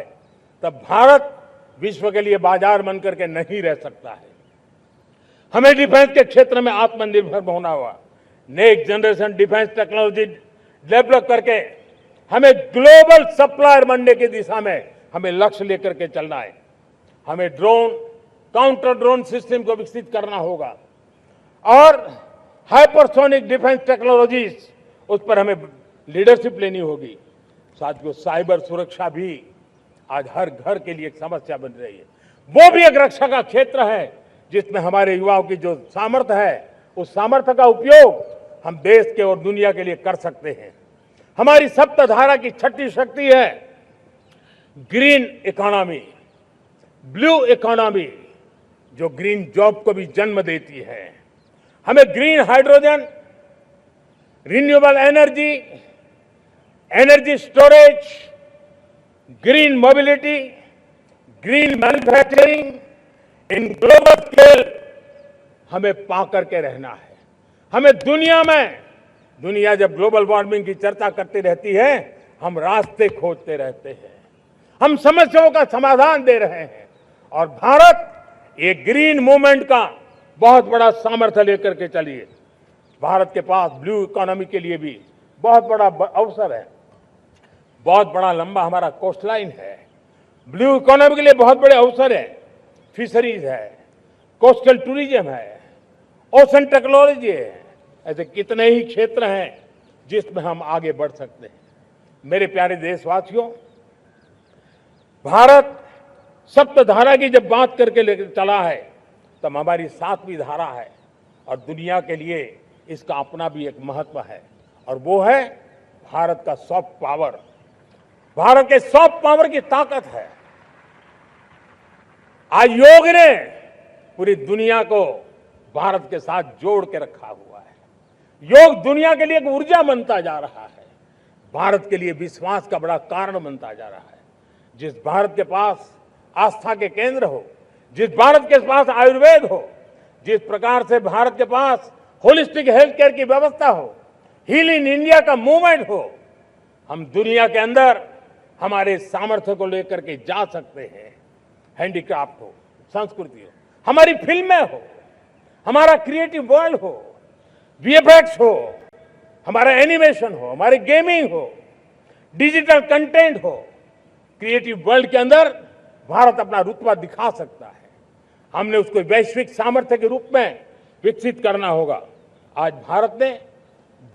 तब भारत विश्व के लिए बाजार बन करके नहीं रह सकता है। हमें डिफेंस के क्षेत्र में आत्मनिर्भर होना होगा। Next generation defence technology develop करके हमें ग्लोबल सप्लायर बनने की दिशा में हमें लक्ष्य लेकर के चलना है। हमें ड्रोन, काउंटर ड्रोन सिस्टम को विकसित करना होगा और हाइपरसोनिक डिफेंस टेक्नोलॉजीज उस पर हमें लीडरशिप लेनी होगी। साथियों, साइबर सुरक्षा भी आज हर घर के लिए एक समस्या बन रही है। वो भी एक रक्षा का क्षेत्र है जिसमें हमारे युवाओं की जो सामर्थ्य है, उस सामर्थ्य का उपयोग हम देश के और दुनिया के लिए कर सकते हैं। हमारी सप्तधारा की छठी शक्ति है ग्रीन इकोनॉमी, ब्लू इकोनॉमी, जो ग्रीन जॉब को भी जन्म देती है। हमें green hydrogen, renewable energy, energy storage, green mobility, green manufacturing in global scale हमें पा करके रहना है। हमें दुनिया जब ग्लोबल वार्मिंग की चर्चा करती रहती है, हम रास्ते खोजते रहते हैं, हम समस्याओं का समाधान दे रहे हैं और भारत ये ग्रीन मूवमेंट का बहुत बड़ा सामर्थ्य लेकर के चलिए। भारत के पास ब्लू इकोनॉमी के लिए भी बहुत बड़ा अवसर है। बहुत बड़ा लंबा हमारा कोस्ट लाइन है। ब्लू इकोनॉमी के लिए बहुत बड़े अवसर है। फिशरीज है, कोस्टल टूरिज्म है, ओशन टेक्नोलॉजी है। ऐसे कितने ही क्षेत्र हैं जिसमें हम आगे बढ़ सकते हैं। मेरे प्यारे देशवासियों, भारत सप्तधारा की जब बात करके लेकर चला है, तब हमारी सातवीं धारा है और दुनिया के लिए इसका अपना भी एक महत्व है और वो है भारत का सॉफ्ट पावर। भारत के सॉफ्ट पावर की ताकत है। आज योग ने पूरी दुनिया को भारत के साथ जोड़ के रखा हुआ है। योग दुनिया के लिए एक ऊर्जा बनता जा रहा है, भारत के लिए विश्वास का बड़ा कारण बनता जा रहा है। जिस भारत के पास आस्था के केंद्र हो, जिस भारत के पास आयुर्वेद हो, जिस प्रकार से भारत के पास होलिस्टिक हेल्थ केयर की व्यवस्था हो, हील इन इंडिया का मूवमेंट हो, हम दुनिया के अंदर हमारे सामर्थ्य को लेकर के जा सकते हैं। हैंडीक्राफ्ट हो, संस्कृति हो, हमारी फिल्में हो, हमारा क्रिएटिव वर्ल्ड हो, वीएफएक्स हो, हमारा एनिमेशन हो, हमारी गेमिंग हो, डिजिटल कंटेंट हो, क्रिएटिव वर्ल्ड के अंदर भारत अपना रुतबा दिखा सकता है। हमने उसको वैश्विक सामर्थ्य के रूप में विकसित करना होगा। आज भारत ने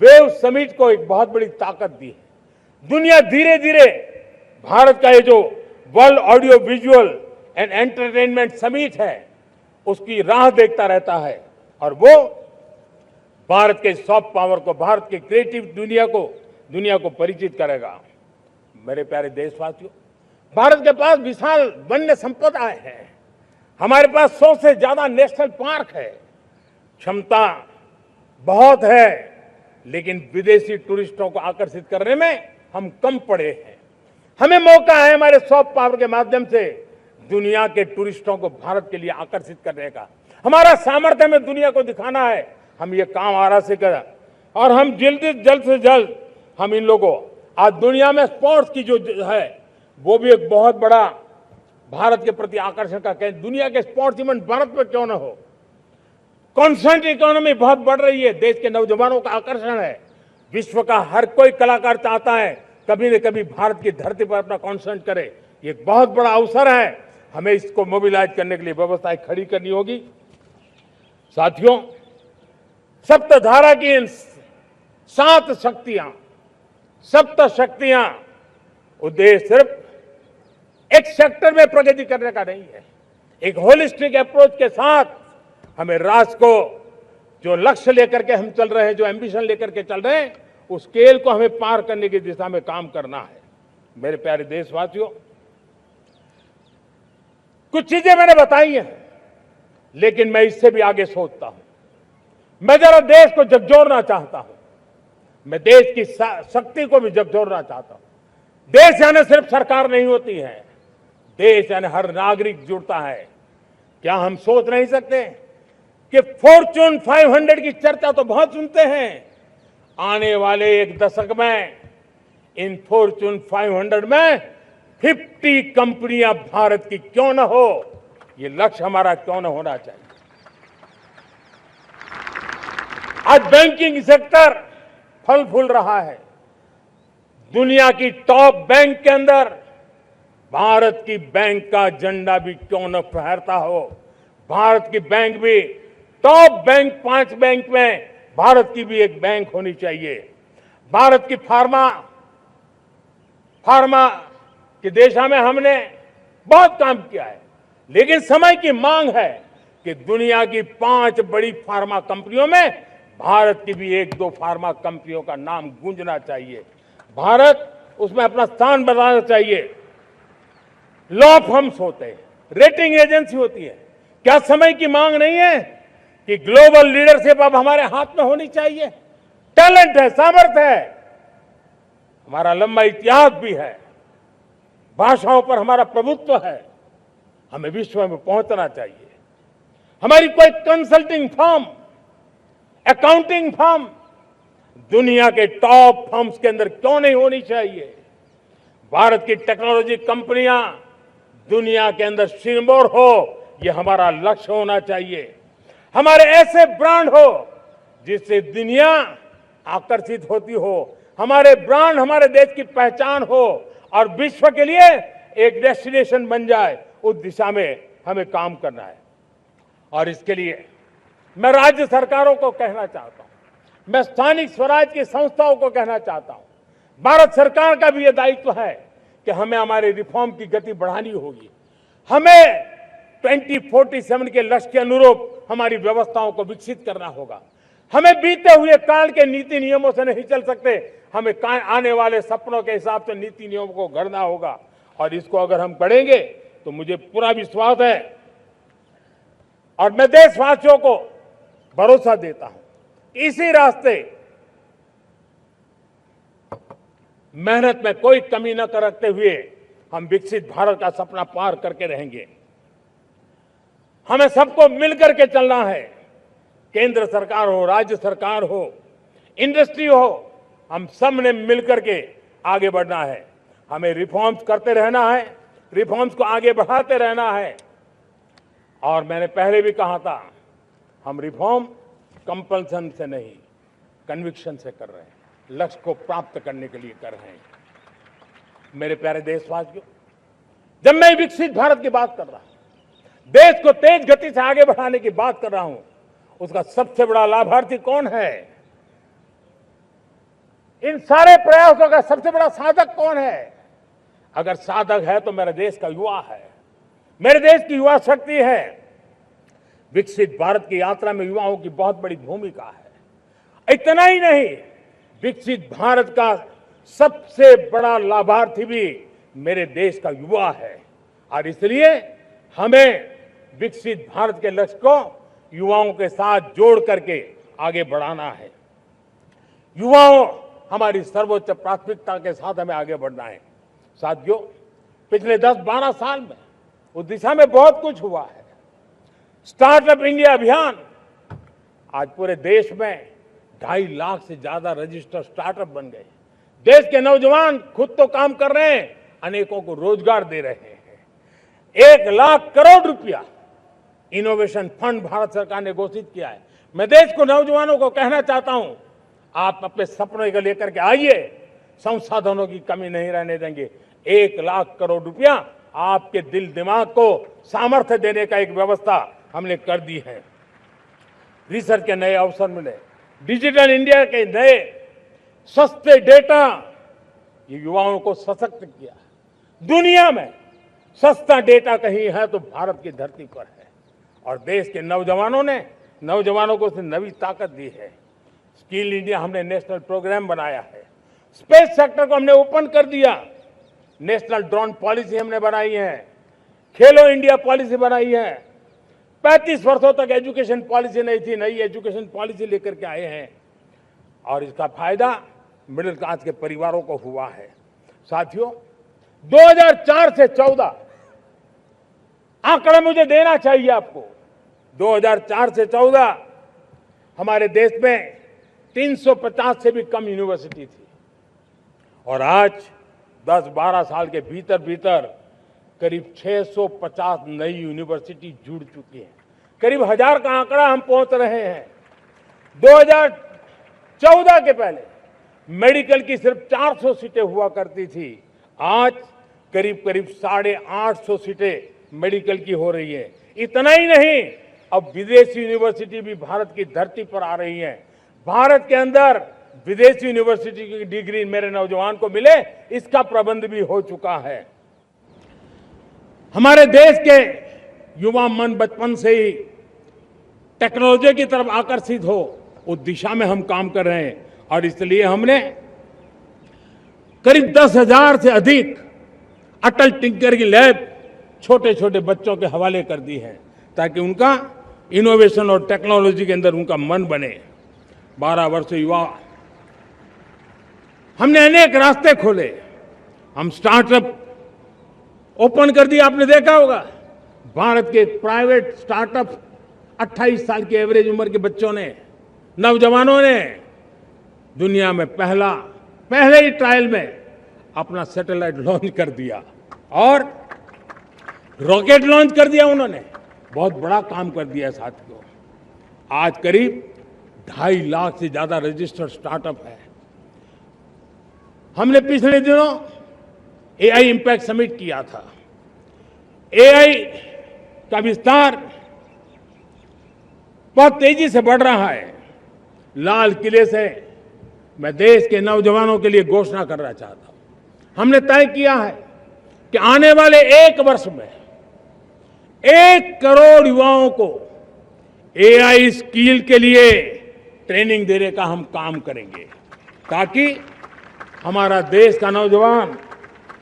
वेव समिट को एक बहुत बड़ी ताकत दी है। दुनिया धीरे धीरे भारत का ये जो world audio visual and entertainment summit है, उसकी राह देखता रहता है और वो भारत के सॉफ्ट पावर को, भारत के क्रिएटिव दुनिया को परिचित करेगा। मेरे प्यारे देशवासियों, भारत के पास विशाल वन्य संपदाएं हैं। हमारे पास 100 से ज्यादा नेशनल पार्क है। क्षमता बहुत है, लेकिन विदेशी टूरिस्टों को आकर्षित करने में हम कम पड़े हैं। हमें मौका है हमारे सॉफ्ट पावर के माध्यम से दुनिया के टूरिस्टों को भारत के लिए आकर्षित करने का। हमारा सामर्थ्य हमें दुनिया को दिखाना है। हम ये काम आरा से करें और हम जल्द से जल्द हम इन लोगों, आज दुनिया में स्पोर्ट्स की जो है वो भी एक बहुत बड़ा भारत के प्रति आकर्षण का केंद्र। दुनिया के स्पोर्ट्स इवेंट भारत में क्यों ना हो। कॉन्स्टेंट इकोनॉमी बहुत बढ़ रही है, देश के नौजवानों का आकर्षण है। विश्व का हर कोई कलाकार चाहता है कभी न कभी भारत की धरती पर अपना कॉन्सर्ट करे। ये एक बहुत बड़ा अवसर है, हमें इसको मोबिलाइज करने के लिए व्यवस्थाएं खड़ी करनी होगी। साथियों, सप्तधारा की इन 7 शक्तियां उद्देश्य सिर्फ एक सेक्टर में प्रगति करने का नहीं है। एक होलिस्टिक अप्रोच के साथ हमें राष्ट्र को जो लक्ष्य लेकर के हम चल रहे हैं, जो एम्बिशन लेकर के चल रहे हैं, उस स्केल को हमें पार करने की दिशा में काम करना है। मेरे प्यारे देशवासियों, कुछ चीजें मैंने बताई हैं, लेकिन मैं इससे भी आगे सोचता हूं। मैं जरा देश को झकझोरना चाहता हूं। मैं देश की शक्ति को भी झकझोरना चाहता हूं। देश यानी सिर्फ सरकार नहीं होती है, देश यानी हर नागरिक जुड़ता है। क्या हम सोच नहीं सकते कि फॉर्च्यून 500 की चर्चा तो बहुत सुनते हैं, आने वाले एक दशक में इन फॉर्च्यून 500 में 50 कंपनियां भारत की क्यों न हो, ये लक्ष्य हमारा क्यों न होना चाहिए। आज बैंकिंग सेक्टर फल फूल रहा है। दुनिया की टॉप बैंक के अंदर भारत की बैंक का झंडा भी क्यों न फहरता हो। भारत की बैंक भी टॉप बैंक 5 बैंक में भारत की भी एक बैंक होनी चाहिए। भारत की फार्मा की दिशा में हमने बहुत काम किया है, लेकिन समय की मांग है कि दुनिया की 5 बड़ी फार्मा कंपनियों में भारत की भी 1-2 फार्मा कंपनियों का नाम गूंजना चाहिए। भारत उसमें अपना स्थान बनाना चाहिए। लॉ फर्म्स होते हैं, रेटिंग एजेंसी होती है। क्या समय की मांग नहीं है कि ग्लोबल लीडरशिप अब हमारे हाथ में होनी चाहिए। टैलेंट है, सामर्थ्य है, हमारा लंबा इतिहास भी है, भाषाओं पर हमारा प्रभुत्व है। हमें विश्व में पहुंचना चाहिए। हमारी कोई कंसल्टिंग फर्म, अकाउंटिंग फर्म दुनिया के टॉप फर्म्स के अंदर क्यों नहीं होनी चाहिए। भारत की टेक्नोलॉजी कंपनियां दुनिया के अंदर सिरमौर हो, यह हमारा लक्ष्य होना चाहिए। हमारे ऐसे ब्रांड हो जिससे दुनिया आकर्षित होती हो। हमारे ब्रांड हमारे देश की पहचान हो और विश्व के लिए एक डेस्टिनेशन बन जाए, उस दिशा में हमें काम करना है। और इसके लिए मैं राज्य सरकारों को कहना चाहता हूं, मैं स्थानिक स्वराज की संस्थाओं को कहना चाहता हूं, भारत सरकार का भी यह दायित्व है कि हमें हमारे रिफॉर्म की गति बढ़ानी होगी। हमें 2047 के लक्ष्य के अनुरूप हमारी व्यवस्थाओं को विकसित करना होगा। हमें बीते हुए काल के नीति नियमों से नहीं चल सकते, हमें आने वाले सपनों के हिसाब से नीति नियमों को गढ़ना होगा। और इसको अगर हम करेंगे तो मुझे पूरा विश्वास है और मैं देशवासियों को भरोसा देता हूं, इसी रास्ते मेहनत में कोई कमी न करते हुए हम विकसित भारत का सपना पार करके रहेंगे। हमें सबको मिलकर के चलना है। केंद्र सरकार हो, राज्य सरकार हो, इंडस्ट्री हो, हम सब ने मिलकर के आगे बढ़ना है। हमें रिफॉर्म्स करते रहना है, रिफॉर्म्स को आगे बढ़ाते रहना है। और मैंने पहले भी कहा था, हम रिफॉर्म कंपल्सन से नहीं, कन्विक्शन से कर रहे हैं, लक्ष्य को प्राप्त करने के लिए कर रहे हैं। मेरे प्यारे देशवासियों, जब मैं विकसित भारत की बात कर रहा हूं, देश को तेज गति से आगे बढ़ाने की बात कर रहा हूं, उसका सबसे बड़ा लाभार्थी कौन है? इन सारे प्रयासों का सबसे बड़ा साधक कौन है? अगर साधक है तो मेरे देश का युवा है, मेरे देश की युवा शक्ति है। विकसित भारत की यात्रा में युवाओं की बहुत बड़ी भूमिका है। इतना ही नहीं, विकसित भारत का सबसे बड़ा लाभार्थी भी मेरे देश का युवा है। और इसलिए हमें विकसित भारत के लक्ष्य को युवाओं के साथ जोड़ करके आगे बढ़ाना है। युवाओं हमारी सर्वोच्च प्राथमिकता के साथ हमें आगे बढ़ना है। साथियों, पिछले 10-12 साल में उस दिशा में बहुत कुछ हुआ है। स्टार्टअप इंडिया अभियान, आज पूरे देश में 2.5 लाख से ज्यादा रजिस्टर्ड स्टार्टअप बन गए। देश के नौजवान खुद तो काम कर रहे हैं, अनेकों को रोजगार दे रहे हैं। 1 लाख करोड़ रुपया इनोवेशन फंड भारत सरकार ने घोषित किया है। मैं देश को, नौजवानों को कहना चाहता हूं, आप अपने सपनों को लेकर के आइए, संसाधनों की कमी नहीं रहने देंगे। 1 लाख करोड़ रुपया आपके दिल दिमाग को सामर्थ्य देने का एक व्यवस्था हमने कर दी है। रिसर्च के नए अवसर मिले, डिजिटल इंडिया के नए सस्ते डेटा, ये युवाओं को सशक्त किया। दुनिया में सस्ता डेटा कहीं है तो भारत की धरती पर है, और देश के नौजवानों को नई ताकत दी है। स्किल इंडिया हमने नेशनल प्रोग्राम बनाया है। स्पेस सेक्टर को हमने ओपन कर दिया। नेशनल ड्रोन पॉलिसी हमने बनाई है। खेलो इंडिया पॉलिसी बनाई है। 35 वर्षों तक एजुकेशन पॉलिसी नहीं थी, नई एजुकेशन पॉलिसी लेकर के आए हैं, और इसका फायदा मिडिल क्लास के परिवारों को हुआ है। साथियों, 2004 से 14 आंकड़ा मुझे देना चाहिए आपको। 2004 से 14 हमारे देश में 350 से भी कम यूनिवर्सिटी थी, और आज 10-12 साल के भीतर भीतर करीब 650 नई यूनिवर्सिटी जुड़ चुकी हैं। करीब 1000 का आंकड़ा हम पहुंच रहे हैं। 2014 के पहले मेडिकल की सिर्फ 400 सीटें हुआ करती थी, आज करीब 850 सीटें मेडिकल की हो रही है। इतना ही नहीं, अब विदेशी यूनिवर्सिटी भी भारत की धरती पर आ रही है। भारत के अंदर विदेशी यूनिवर्सिटी की डिग्री मेरे नौजवान को मिले, इसका प्रबंध भी हो चुका है। हमारे देश के युवा मन बचपन से ही टेक्नोलॉजी की तरफ आकर्षित हो, उस दिशा में हम काम कर रहे हैं, और इसलिए हमने करीब 10,000 से अधिक अटल टिंकरिंग लैब छोटे छोटे बच्चों के हवाले कर दी है, ताकि उनका इनोवेशन और टेक्नोलॉजी के अंदर उनका मन बने। 12 वर्ष युवा, हमने अनेक रास्ते खोले। हम स्टार्टअप ओपन कर दिया। आपने देखा होगा, भारत के प्राइवेट स्टार्टअप 28 साल की एवरेज उम्र के बच्चों ने, नौजवानों ने दुनिया में पहले ही ट्रायल में अपना सैटेलाइट लॉन्च कर दिया और रॉकेट लॉन्च कर दिया। उन्होंने बहुत बड़ा काम कर दिया साथियों। आज करीब 2.5 लाख से ज्यादा रजिस्टर्ड स्टार्टअप है। हमने पिछले दिनों एआई इंपैक्ट समिट किया था। एआई का विस्तार बहुत तेजी से बढ़ रहा है। लाल किले से मैं देश के नौजवानों के लिए घोषणा करना चाहता हूं। हमने तय किया है कि आने वाले 1 वर्ष में 1 करोड़ युवाओं को एआई स्किल के लिए ट्रेनिंग देने का हम काम करेंगे, ताकि हमारा देश का नौजवान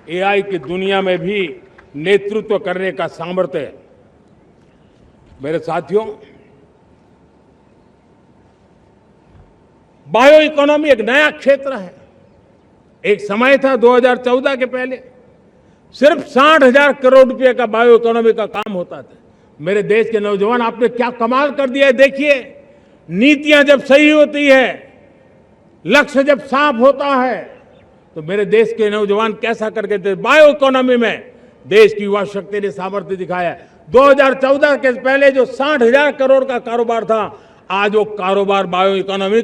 एआई की दुनिया में भी नेतृत्व करने का सामर्थ्य है। मेरे साथियों, बायो इकोनॉमी एक नया क्षेत्र है। एक समय था 2014 के पहले सिर्फ 60,000 करोड़ रुपए का बायो इकोनॉमी का काम होता था। मेरे देश के नौजवान, आपने क्या कमाल कर दिया है। देखिए, नीतियां जब सही होती है, लक्ष्य जब साफ होता है, तो मेरे देश के नौजवान कैसा करके थे। बायो इकोनॉमी में देश की युवा शक्ति ने सामर्थ्य दिखाया। 2014 के पहले जो 60,000 करोड़ का कारोबार था, आज वो कारोबार बायो इकोनॉमी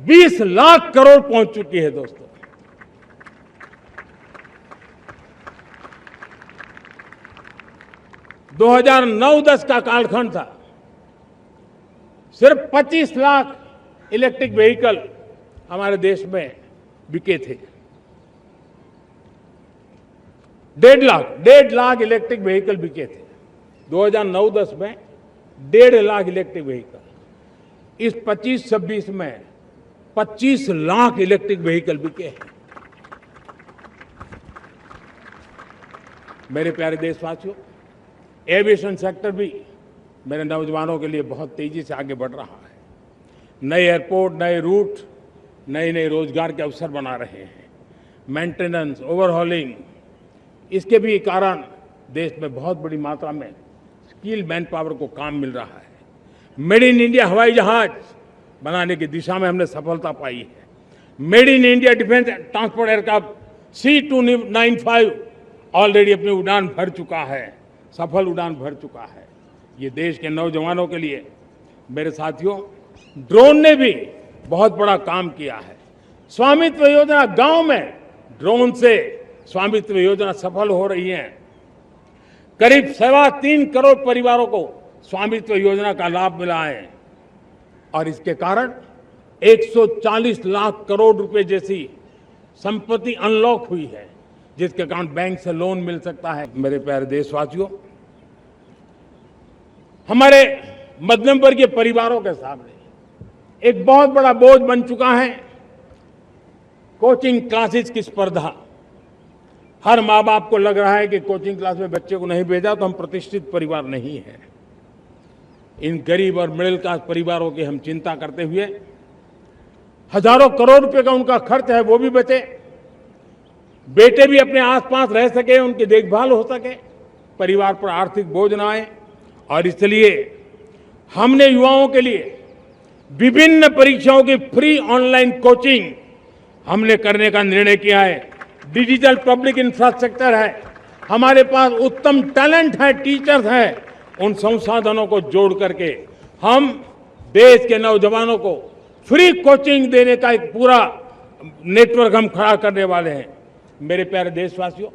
20 लाख करोड़ पहुंच चुकी है। दोस्तों, दो 2009-10 का कालखंड था, सिर्फ 25 लाख इलेक्ट्रिक व्हीकल हमारे देश में बिके थे। 1.5 लाख इलेक्ट्रिक व्हीकल बिके थे 2009-10 में। 1.5 लाख इलेक्ट्रिक व्हीकल। इस 25-26 में 25 लाख इलेक्ट्रिक व्हीकल बिके हैं। मेरे प्यारे देशवासियों, एविएशन सेक्टर भी मेरे नौजवानों के लिए बहुत तेजी से आगे बढ़ रहा है। नए एयरपोर्ट, नए रूट, नए नए रोजगार के अवसर बना रहे हैं। मेंटेनेंस, ओवरहॉलिंग, इसके भी कारण देश में बहुत बड़ी मात्रा में स्किल मैन पावर को काम मिल रहा है। मेड इन इंडिया हवाई जहाज बनाने की दिशा में हमने सफलता पाई है। Made in India defence transport aircraft C295 already अपनी उड़ान भर चुका है, सफल उड़ान भर चुका है। ये देश के नौजवानों के लिए, मेरे साथियों, ड्रोन ने भी बहुत बड़ा काम किया है। स्वामित्व योजना, गांव में ड्रोन से स्वामित्व योजना सफल हो रही है। करीब 3.25 करोड़ परिवारों को स्वामित्व योजना का लाभ मिला है और इसके कारण 140 लाख करोड़ रुपए जैसी संपत्ति अनलॉक हुई है, जिसके कारण बैंक से लोन मिल सकता है। मेरे प्यारे देशवासियों, हमारे मध्यम वर्गीय परिवारों के सामने एक बहुत बड़ा बोझ बन चुका है कोचिंग क्लासेस की स्पर्धा। हर माँ बाप को लग रहा है कि कोचिंग क्लास में बच्चे को नहीं भेजा तो हम प्रतिष्ठित परिवार नहीं है। इन गरीब और मिडिल क्लास परिवारों की हम चिंता करते हुए हजारों करोड़ रुपए का उनका खर्च है वो भी बचे, बेटे भी अपने आसपास रह सके, उनकी देखभाल हो सके, परिवार पर आर्थिक बोझ ना आए। और इसलिए हमने युवाओं के लिए विभिन्न परीक्षाओं की फ्री ऑनलाइन कोचिंग हमने करने का निर्णय किया है। डिजिटल पब्लिक इंफ्रास्ट्रक्चर है, हमारे पास उत्तम टैलेंट है, टीचर्स हैं, उन संसाधनों को जोड़ करके हम देश के नौजवानों को फ्री कोचिंग देने का एक पूरा नेटवर्क हम खड़ा करने वाले हैं। मेरे प्यारे देशवासियों,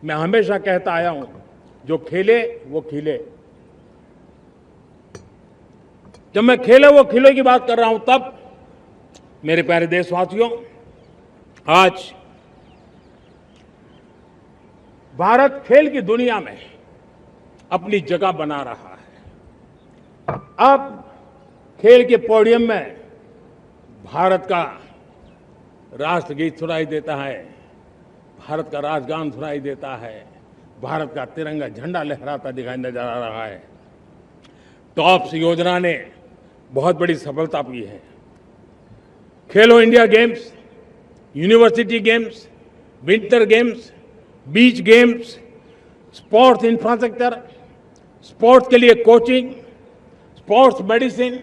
मैं हमेशा कहता आया हूं, जो खेले वो खिले। जब मैं खेले वो खिले की बात कर रहा हूं, तब मेरे प्यारे देशवासियों, आज भारत खेल की दुनिया में अपनी जगह बना रहा है। अब खेल के पोडियम में भारत का राष्ट्रगीत सुनाई देता है, भारत का राष्ट्रगान सुनाई देता है, भारत का तिरंगा झंडा लहराता दिखाई नजर आ रहा है। टॉप्स योजना ने बहुत बड़ी सफलता पाई है। खेलो India games, university games, winter games, beach games, sports infrastructure, sports के लिए कोचिंग, स्पोर्ट्स मेडिसिन,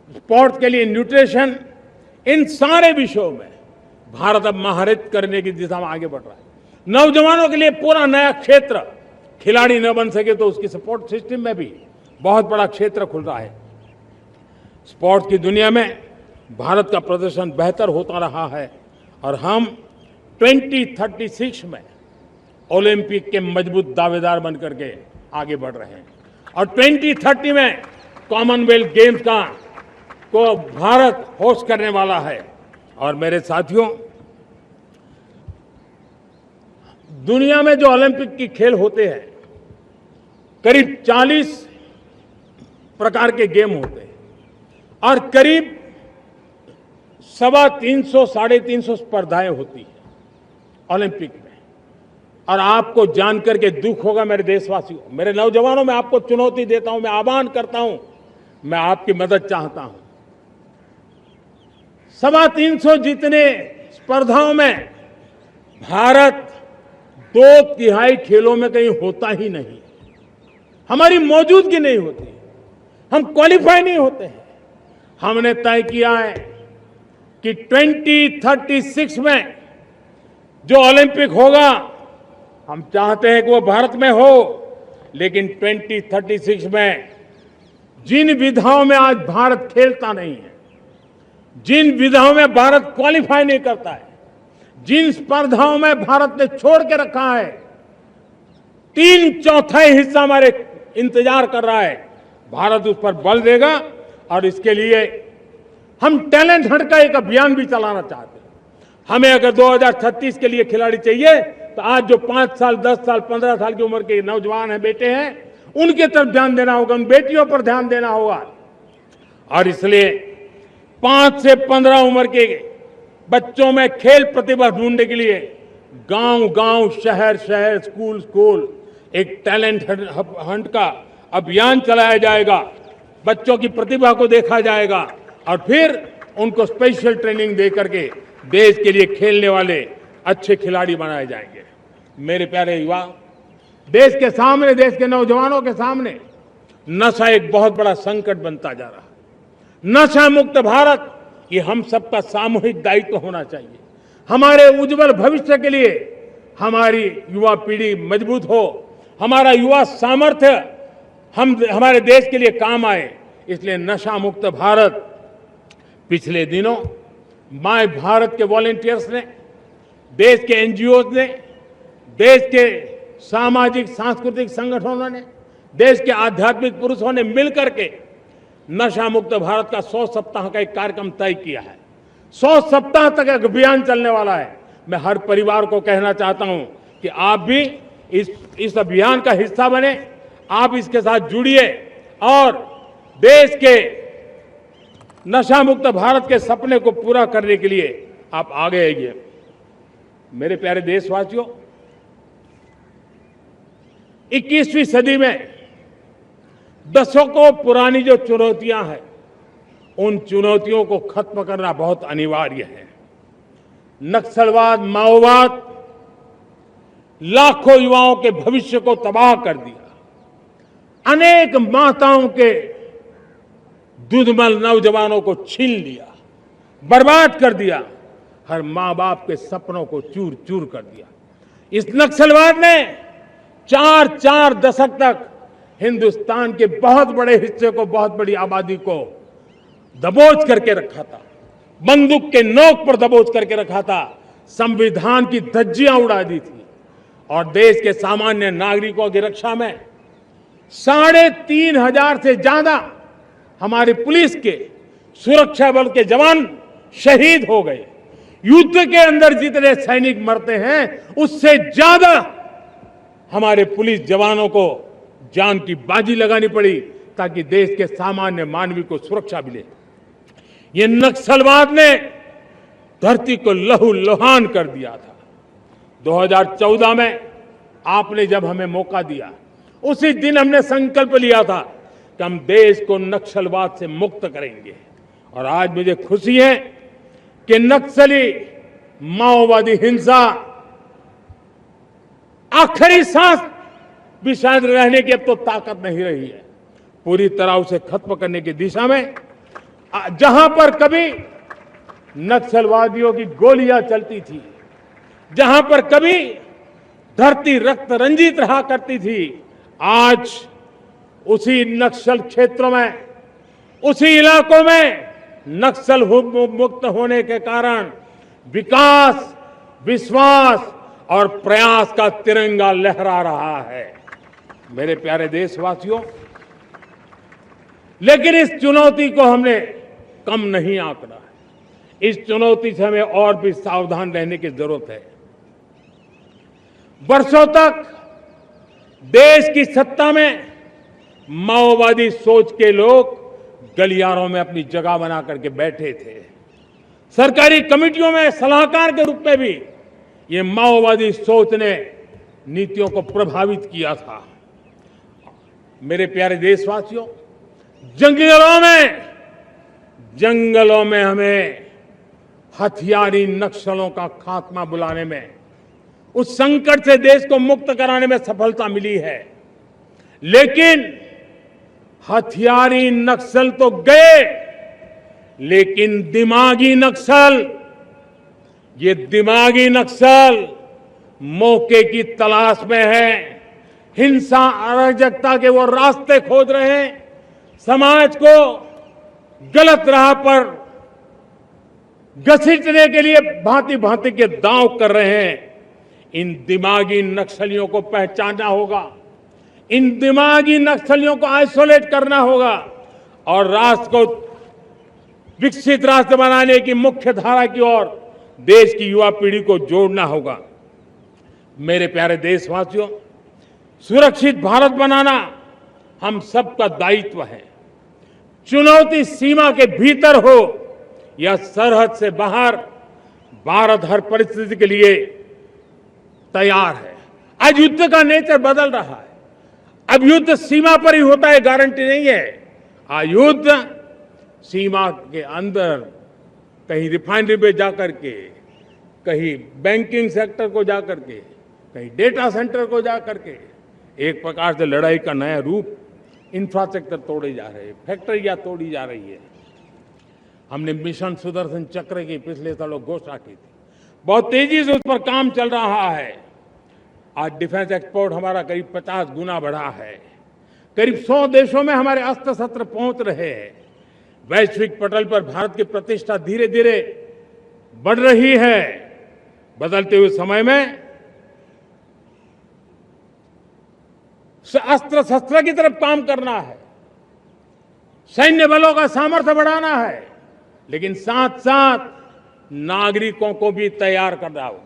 स्पोर्ट्स के लिए न्यूट्रिशन, इन सारे विषयों में भारत अब महारत करने की दिशा में आगे बढ़ रहा है। नौजवानों के लिए पूरा नया क्षेत्र, खिलाड़ी न बन सके तो उसकी सपोर्ट सिस्टम में भी बहुत बड़ा क्षेत्र खुल रहा है। स्पोर्ट्स की दुनिया में भारत का प्रदर्शन बेहतर होता रहा है और हम 2036 में ओलंपिक के मजबूत दावेदार बनकर के आगे बढ़ रहे हैं और 2030 में कॉमनवेल्थ गेम्स को भारत होस्ट करने वाला है। और मेरे साथियों, दुनिया में जो ओलंपिक की खेल होते हैं, करीब 40 प्रकार के गेम होते हैं और करीब 350 साढ़े 350 स्पर्धाएं होती हैं ओलंपिक में। और आपको जानकर के दुख होगा मेरे देशवासियों, मेरे नौजवानों, मैं आपको चुनौती देता हूं, मैं आह्वान करता हूं, मैं आपकी मदद चाहता हूं। 350 जितने स्पर्धाओं में भारत 2/3 खेलों में कहीं होता ही नहीं, हमारी मौजूदगी नहीं होती, हम क्वालिफाई नहीं होते हैं। हमने तय किया है कि 2036 में जो ओलंपिक होगा, हम चाहते हैं कि वो भारत में हो, लेकिन 2036 में जिन विधाओं में आज भारत खेलता नहीं है, जिन विधाओं में भारत क्वालिफाई नहीं करता है, जिन स्पर्धाओं में भारत ने छोड़ के रखा है, 3/4 हिस्सा हमारे इंतजार कर रहा है। भारत उस पर बल देगा और इसके लिए हम टैलेंट हंट का एक अभियान भी चलाना चाहते हैं। हमें अगर 2036 के लिए खिलाड़ी चाहिए तो आज जो 5 साल, 10 साल, 15 साल की उम्र के नौजवान हैं, बेटे हैं, उनके तरफ ध्यान देना होगा, उन बेटियों पर ध्यान देना होगा। और इसलिए 5 से 15 उम्र के बच्चों में खेल प्रतिभा ढूंढने के लिए गांव गांव, शहर शहर, स्कूल स्कूल एक टैलेंट हंट का अभियान चलाया जाएगा, बच्चों की प्रतिभा को देखा जाएगा और फिर उनको स्पेशल ट्रेनिंग दे करके देश के लिए खेलने वाले अच्छे खिलाड़ी बनाए जाएंगे। मेरे प्यारे युवा, देश के सामने, देश के नौजवानों के सामने नशा एक बहुत बड़ा संकट बनता जा रहा है। नशा मुक्त भारत ये हम सबका सामूहिक दायित्व होना चाहिए। हमारे उज्जवल भविष्य के लिए हमारी युवा पीढ़ी मजबूत हो, हमारा युवा सामर्थ्य हमारे देश के लिए काम आए, इसलिए नशा मुक्त भारत। पिछले दिनों माय भारत के वॉलंटियर्स ने, देश के एनजीओ ने, देश के सामाजिक सांस्कृतिक संगठनों ने, देश के आध्यात्मिक पुरुषों ने मिलकर के नशा मुक्त भारत का 100 सप्ताह का एक कार्यक्रम तय किया है। 100 सप्ताह तक एक अभियान चलने वाला है। मैं हर परिवार को कहना चाहता हूं कि आप भी इस अभियान का हिस्सा बने, आप इसके साथ जुड़िए और देश के नशा मुक्त भारत के सपने को पूरा करने के लिए आप आगे आइए। मेरे प्यारे देशवासियों, 21वीं सदी में दशकों पुरानी जो चुनौतियां हैं, उन चुनौतियों को खत्म करना बहुत अनिवार्य है। नक्सलवाद, माओवाद लाखों युवाओं के भविष्य को तबाह कर दिया, अनेक माताओं के दुधमल नौजवानों को छीन लिया, बर्बाद कर दिया, हर मां बाप के सपनों को चूर चूर कर दिया। इस नक्सलवाद ने 4 दशक तक हिंदुस्तान के बहुत बड़े हिस्से को, बहुत बड़ी आबादी को दबोच करके रखा था, बंदूक के नोक पर दबोच करके रखा था, संविधान की धज्जियां उड़ा दी थी और देश के सामान्य नागरिकों की रक्षा में 3,500 से ज्यादा हमारी पुलिस के, सुरक्षा बल के जवान शहीद हो गए। युद्ध के अंदर जितने सैनिक मरते हैं, उससे ज्यादा हमारे पुलिस जवानों को जान की बाजी लगानी पड़ी ताकि देश के सामान्य मानवी को सुरक्षा मिले। ये नक्सलवाद ने धरती को लहूलुहान कर दिया था। 2014 में आपने जब हमें मौका दिया, उसी दिन हमने संकल्प लिया था कि हम देश को नक्सलवाद से मुक्त करेंगे और आज मुझे खुशी है कि नक्सली माओवादी हिंसा आखिरी सांस भी शायद रहने की अब तो ताकत नहीं रही है। पूरी तरह उसे खत्म करने की दिशा में जहां पर कभी नक्सलवादियों की गोलियां चलती थी, जहां पर कभी धरती रक्त रंजित रहा करती थी, आज उसी नक्सल क्षेत्रों में, उसी इलाकों में नक्सल मुक्त होने के कारण विकास, विश्वास और प्रयास का तिरंगा लहरा रहा है। मेरे प्यारे देशवासियों, लेकिन इस चुनौती को हमने कम नहीं आंकना है। इस चुनौती से हमें और भी सावधान रहने की जरूरत है। वर्षों तक देश की सत्ता में माओवादी सोच के लोग गलियारों में अपनी जगह बना करके बैठे थे। सरकारी कमेटियों में सलाहकार के रूप में भी ये माओवादी सोच ने नीतियों को प्रभावित किया था। मेरे प्यारे देशवासियों, जंगलों में हमें हथियारी नक्सलों का खात्मा बुलाने में, उस संकट से देश को मुक्त कराने में सफलता मिली है। लेकिन हथियारी नक्सल तो गए, लेकिन दिमागी नक्सल, ये दिमागी नक्सल मौके की तलाश में है, हिंसा, अराजकता के वो रास्ते खोज रहे हैं, समाज को गलत राह पर घसीटने के लिए भांति भांति के दांव कर रहे हैं। इन दिमागी नक्सलियों को पहचानना होगा, इन दिमागी नक्सलियों को आइसोलेट करना होगा और राष्ट्र को विकसित राष्ट्र बनाने की मुख्य धारा की ओर देश की युवा पीढ़ी को जोड़ना होगा। मेरे प्यारे देशवासियों, सुरक्षित भारत बनाना हम सबका दायित्व है। चुनौती सीमा के भीतर हो या सरहद से बाहर, भारत हर परिस्थिति के लिए तैयार है। आज युद्ध का नेचर बदल रहा है। अब युद्ध सीमा पर ही होता है, गारंटी नहीं है। युद्ध सीमा के अंदर, कहीं रिफाइनरी पे जाकर के, कहीं बैंकिंग सेक्टर को जाकर के, कहीं डेटा सेंटर को जाकर के, एक प्रकार से लड़ाई का नया रूप, इंफ्रास्ट्रक्चर तोड़े जा रहे हैं, फैक्ट्रियां तोड़ी जा रही है। हमने मिशन सुदर्शन चक्र की पिछले सालों घोषणा की थी, बहुत तेजी से उस पर काम चल रहा है। आज डिफेंस एक्सपोर्ट हमारा करीब 50 गुना बढ़ा है। करीब 100 देशों में हमारे अस्त्र शस्त्र पहुंच रहे हैं। वैश्विक पटल पर भारत की प्रतिष्ठा धीरे धीरे बढ़ रही है। बदलते हुए समय में अस्त्र शस्त्र की तरफ काम करना है, सैन्य बलों का सामर्थ्य बढ़ाना है, लेकिन साथ साथ नागरिकों को भी तैयार करना होगा।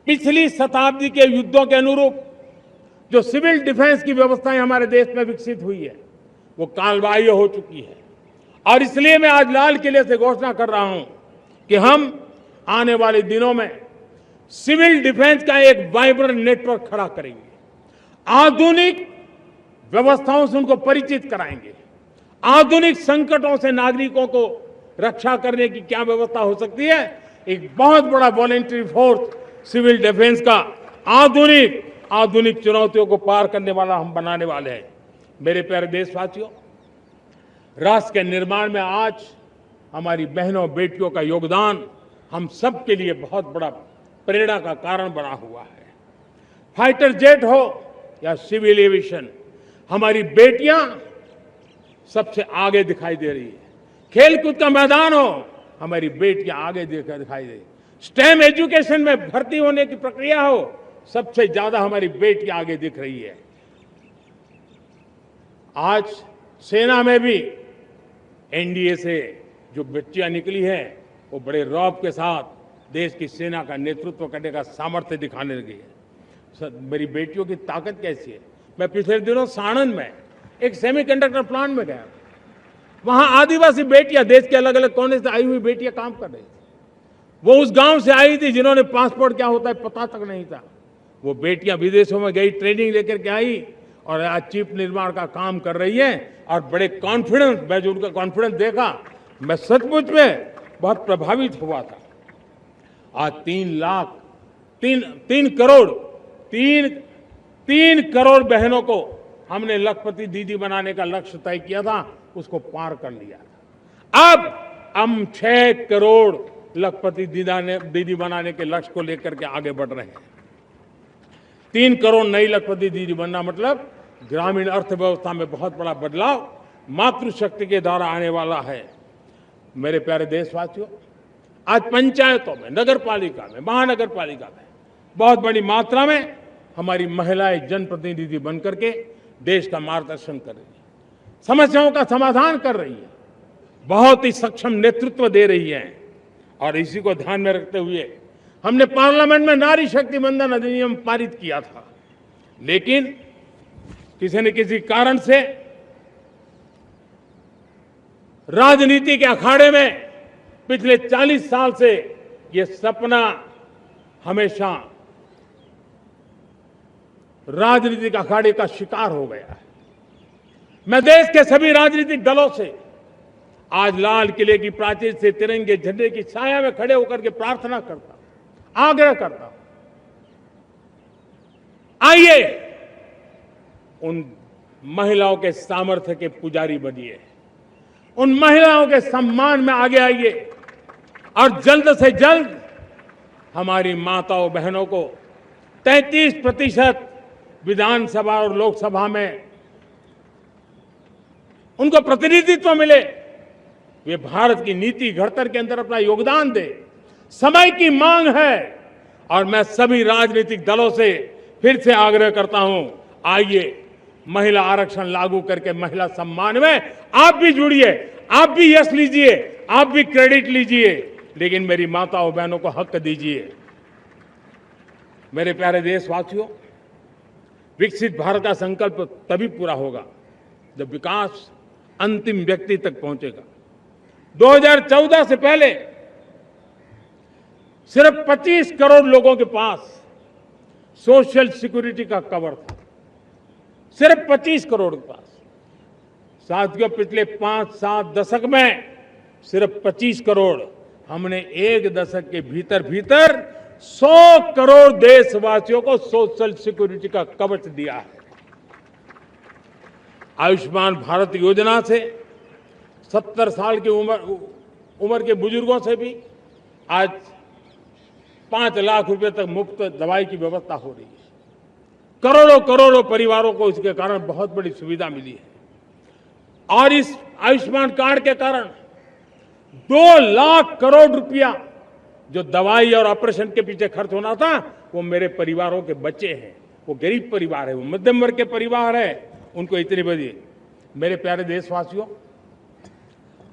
पिछली शताब्दी के युद्धों के अनुरूप जो सिविल डिफेंस की व्यवस्थाएं हमारे देश में विकसित हुई है, वो कालबाह्य हो चुकी है। और इसलिए मैं आज लाल किले से घोषणा कर रहा हूं कि हम आने वाले दिनों में सिविल डिफेंस का एक वाइब्रेंट नेटवर्क खड़ा करेंगे। आधुनिक व्यवस्थाओं से उनको परिचित कराएंगे। आधुनिक संकटों से नागरिकों को रक्षा करने की क्या व्यवस्था हो सकती है, एक बहुत बड़ा वॉलेंटरी फोर्स सिविल डिफेंस का आधुनिक चुनौतियों को पार करने वाला हम बनाने वाले हैं। मेरे प्यारे देशवासियों, राष्ट्र के निर्माण में आज हमारी बहनों बेटियों का योगदान हम सब के लिए बहुत बड़ा प्रेरणा का कारण बना हुआ है। फाइटर जेट हो या सिविल एविएशन, हमारी बेटियां सबसे आगे दिखाई दे रही है। खेलकूद का मैदान हो, हमारी बेटियां आगे दिखाई दे रही। स्टेम एजुकेशन में भर्ती होने की प्रक्रिया हो, सबसे ज्यादा हमारी बेटियां आगे दिख रही है। आज सेना में भी एनडीए से जो बच्चियां निकली हैं, वो बड़े रौब के साथ देश की सेना का नेतृत्व करने का सामर्थ्य दिखाने लगी है। मेरी बेटियों की ताकत कैसी है। मैं पिछले दिनों साणंद में एक सेमीकंडक्टर प्लांट में गया, वहां आदिवासी बेटियां, देश के अलग अलग कोने से आई हुई बेटियां काम कर रही थी। वो उस गांव से आई थी जिन्होंने पासपोर्ट क्या होता है पता तक नहीं था। वो बेटियां विदेशों में गई, ट्रेनिंग लेकर के आई और आज चिप निर्माण का काम कर रही है और बड़े कॉन्फिडेंस, मैं जो उनका कॉन्फिडेंस देखा, मैं सचमुच में बहुत प्रभावित हुआ था। आज 3 करोड़ बहनों को हमने लखपति दीदी बनाने का लक्ष्य तय किया था, उसको पार कर लिया था। अब हम 6 करोड़ लखपति दीदी बनाने के लक्ष्य को लेकर के आगे बढ़ रहे हैं। 3 करोड़ नई लखपति दीदी बनना मतलब ग्रामीण अर्थव्यवस्था में बहुत बड़ा बदलाव मातृशक्ति के द्वारा आने वाला है। मेरे प्यारे देशवासियों, आज पंचायतों में, नगर पालिका में, महानगर पालिका में बहुत बड़ी मात्रा में हमारी महिलाएं जनप्रतिनिधि बनकर के देश का मार्गदर्शन कर रही है, समस्याओं का समाधान कर रही है, बहुत ही सक्षम नेतृत्व दे रही है। और इसी को ध्यान में रखते हुए हमने पार्लियामेंट में नारी शक्ति वंदन अधिनियम पारित किया था, लेकिन किसी न किसी कारण से राजनीति के अखाड़े में पिछले 40 साल से ये सपना हमेशा राजनीतिक अखाड़े का शिकार हो गया है। मैं देश के सभी राजनीतिक दलों से आज लाल किले की प्राचीर से तिरंगे झंडे की छाया में खड़े होकर के प्रार्थना करता हूं, आग्रह करता हूं, आइए उन महिलाओं के सामर्थ्य के पुजारी बनिए, उन महिलाओं के सम्मान में आगे आइए और जल्द से जल्द हमारी माताओं बहनों को 33% विधानसभा और लोकसभा में उनको प्रतिनिधित्व मिले, वे भारत की नीति घड़तर के अंदर अपना योगदान दे। समय की मांग है और मैं सभी राजनीतिक दलों से फिर से आग्रह करता हूं, आइए महिला आरक्षण लागू करके महिला सम्मान में आप भी जुड़िए, आप भी यश लीजिए, आप भी क्रेडिट लीजिए, लेकिन मेरी माताओं बहनों को हक दीजिए। मेरे प्यारे देशवासियों, विकसित भारत का संकल्प तभी पूरा होगा जब विकास अंतिम व्यक्ति तक पहुंचेगा। 2014 से पहले सिर्फ 25 करोड़ लोगों के पास सोशल सिक्योरिटी का कवर था। सिर्फ 25 करोड़ के पास। साथियों, पिछले 5-7 दशक में सिर्फ 25 करोड़, हमने एक दशक के भीतर भीतर 100 करोड़ देशवासियों को सोशल सिक्योरिटी का कवच दिया है। आयुष्मान भारत योजना से 70 साल की उम्र के बुजुर्गों से भी आज 5 लाख रुपए तक मुफ्त दवाई की व्यवस्था हो रही है। करोड़ों करोड़ों परिवारों को इसके कारण बहुत बड़ी सुविधा मिली है। और इस आयुष्मान कार्ड के कारण 2 लाख करोड़ रुपया जो दवाई और ऑपरेशन के पीछे खर्च होना था, वो मेरे परिवारों के बच्चे हैं। वो गरीब परिवार है, वो मध्यम वर्ग के परिवार है, उनको इतनी बड़ी। मेरे प्यारे देशवासियों,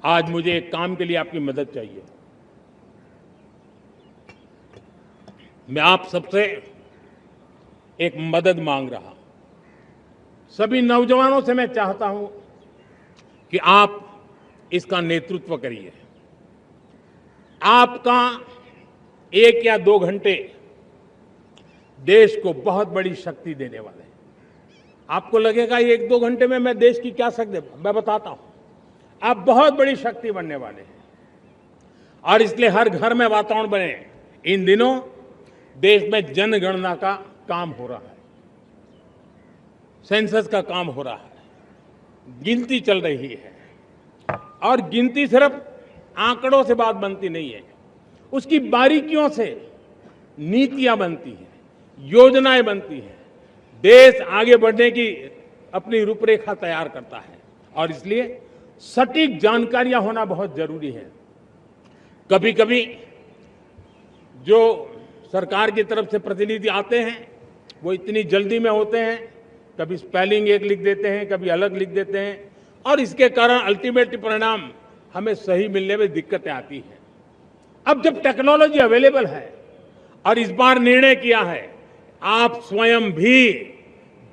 आज मुझे एक काम के लिए आपकी मदद चाहिए। मैं आप सबसे एक मदद मांग रहा हूं। सभी नौजवानों से मैं चाहता हूं कि आप इसका नेतृत्व करिए। आपका 1 या 2 घंटे देश को बहुत बड़ी शक्ति देने वाले हैं। आपको लगेगा 1-2 घंटे में मैं देश की क्या शक्ति, मैं बताता हूं, आप बहुत बड़ी शक्ति बनने वाले हैं। और इसलिए हर घर में वातावरण बने। इन दिनों देश में जनगणना का काम हो रहा है, सेंसस का काम हो रहा है, गिनती चल रही है। और गिनती सिर्फ आंकड़ों से बात बनती नहीं है, उसकी बारीकियों से नीतियां बनती हैं, योजनाएं बनती हैं, देश आगे बढ़ने की अपनी रूपरेखा तैयार करता है। और इसलिए सटीक जानकारियां होना बहुत जरूरी है। कभी कभी जो सरकार की तरफ से प्रतिनिधि आते हैं वो इतनी जल्दी में होते हैं, कभी स्पेलिंग एक लिख देते हैं, कभी अलग लिख देते हैं, और इसके कारण अल्टीमेट परिणाम हमें सही मिलने में दिक्कतें आती हैं। अब जब टेक्नोलॉजी अवेलेबल है और इस बार निर्णय किया है, आप स्वयं भी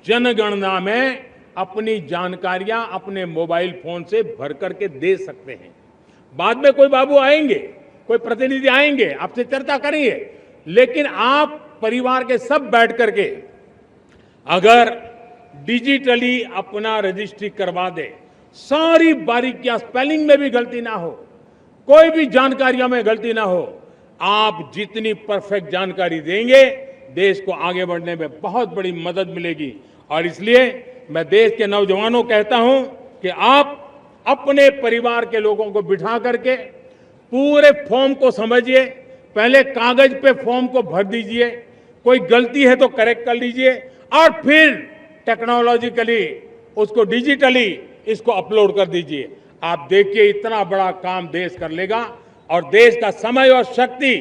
जनगणना में अपनी जानकारियां अपने मोबाइल फोन से भर करके दे सकते हैं। बाद में कोई बाबू आएंगे, कोई प्रतिनिधि आएंगे, आपसे चर्चा करेंगे, लेकिन आप परिवार के सब बैठ करके अगर डिजिटली अपना रजिस्ट्री करवा दे, सारी बारीकियां, स्पेलिंग में भी गलती ना हो, कोई भी जानकारियों में गलती ना हो, आप जितनी परफेक्ट जानकारी देंगे देश को आगे बढ़ने में बहुत बड़ी मदद मिलेगी। और इसलिए मैं देश के नौजवानों को कहता हूं कि आप अपने परिवार के लोगों को बिठा करके पूरे फॉर्म को समझिए। पहले कागज पे फॉर्म को भर दीजिए, कोई गलती है तो करेक्ट कर लीजिए, और फिर टेक्नोलॉजिकली उसको डिजिटली इसको अपलोड कर दीजिए। आप देखिए इतना बड़ा काम देश कर लेगा और देश का समय और शक्ति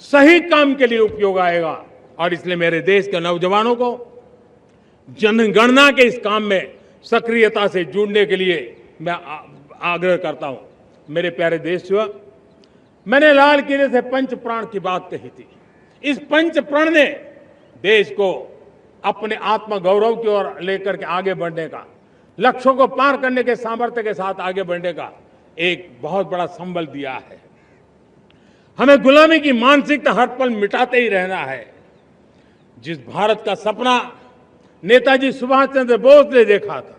सही काम के लिए उपयोग आएगा। और इसलिए मेरे देश के नौजवानों को जनगणना के इस काम में सक्रियता से जुड़ने के लिए मैं आग्रह करता हूं। मेरे प्यारे देशवासियों, मैंने लाल किले से पंच प्राण की बात कही थी। इस पंच प्राण ने देश को अपने आत्मगौरव की ओर लेकर के आगे बढ़ने का, लक्ष्यों को पार करने के सामर्थ्य के साथ आगे बढ़ने का एक बहुत बड़ा संबल दिया है। हमें गुलामी की मानसिकता हर पल मिटाते ही रहना है। जिस भारत का सपना नेताजी सुभाष चंद्र बोस ने देखा था,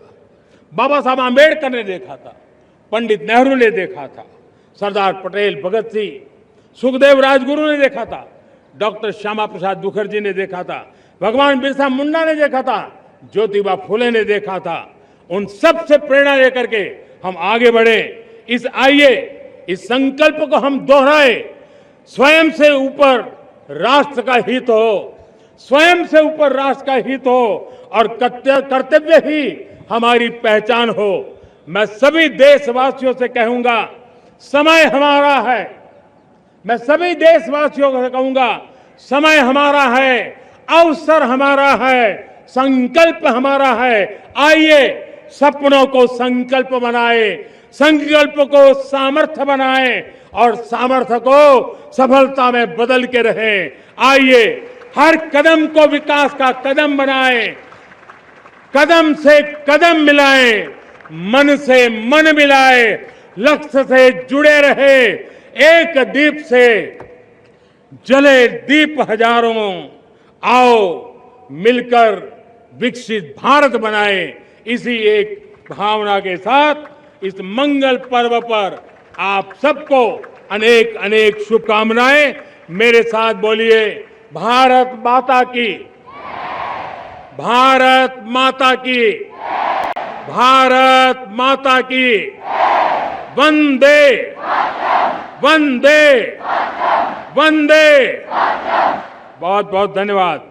बाबा साहब आंबेडकर ने देखा था, पंडित नेहरू ने देखा था, सरदार पटेल, भगत सिंह, सुखदेव राजगुरु ने देखा था, डॉक्टर श्यामा प्रसाद मुखर्जी ने देखा था, भगवान बिरसा मुंडा ने देखा था, ज्योतिबा फुले ने देखा था, उन सब से प्रेरणा लेकर के हम आगे बढ़े। इस संकल्प को हम दोहराए, स्वयं से ऊपर राष्ट्र का हित हो, स्वयं से ऊपर राष्ट्र का हित हो और कर्तव्य ही हमारी पहचान हो। मैं सभी देशवासियों से कहूंगा, समय हमारा है। मैं सभी देशवासियों से कहूंगा, समय हमारा है, अवसर हमारा है, संकल्प हमारा है। आइए सपनों को संकल्प बनाए, संकल्प को सामर्थ्य बनाए और सामर्थ्य को सफलता में बदल के रहे। आइए हर कदम को विकास का कदम बनाए, कदम से कदम मिलाए, मन से मन मिलाए, लक्ष्य से जुड़े रहे। एक दीप से जले दीप हजारों, आओ मिलकर विकसित भारत बनाए, इसी एक भावना के साथ इस मंगल पर्व पर आप सबको अनेक अनेक शुभकामनाएं। मेरे साथ बोलिए, भारत माता की, भारत माता की, भारत माता की, वंदे वंदे वंदे। बहुत बहुत धन्यवाद।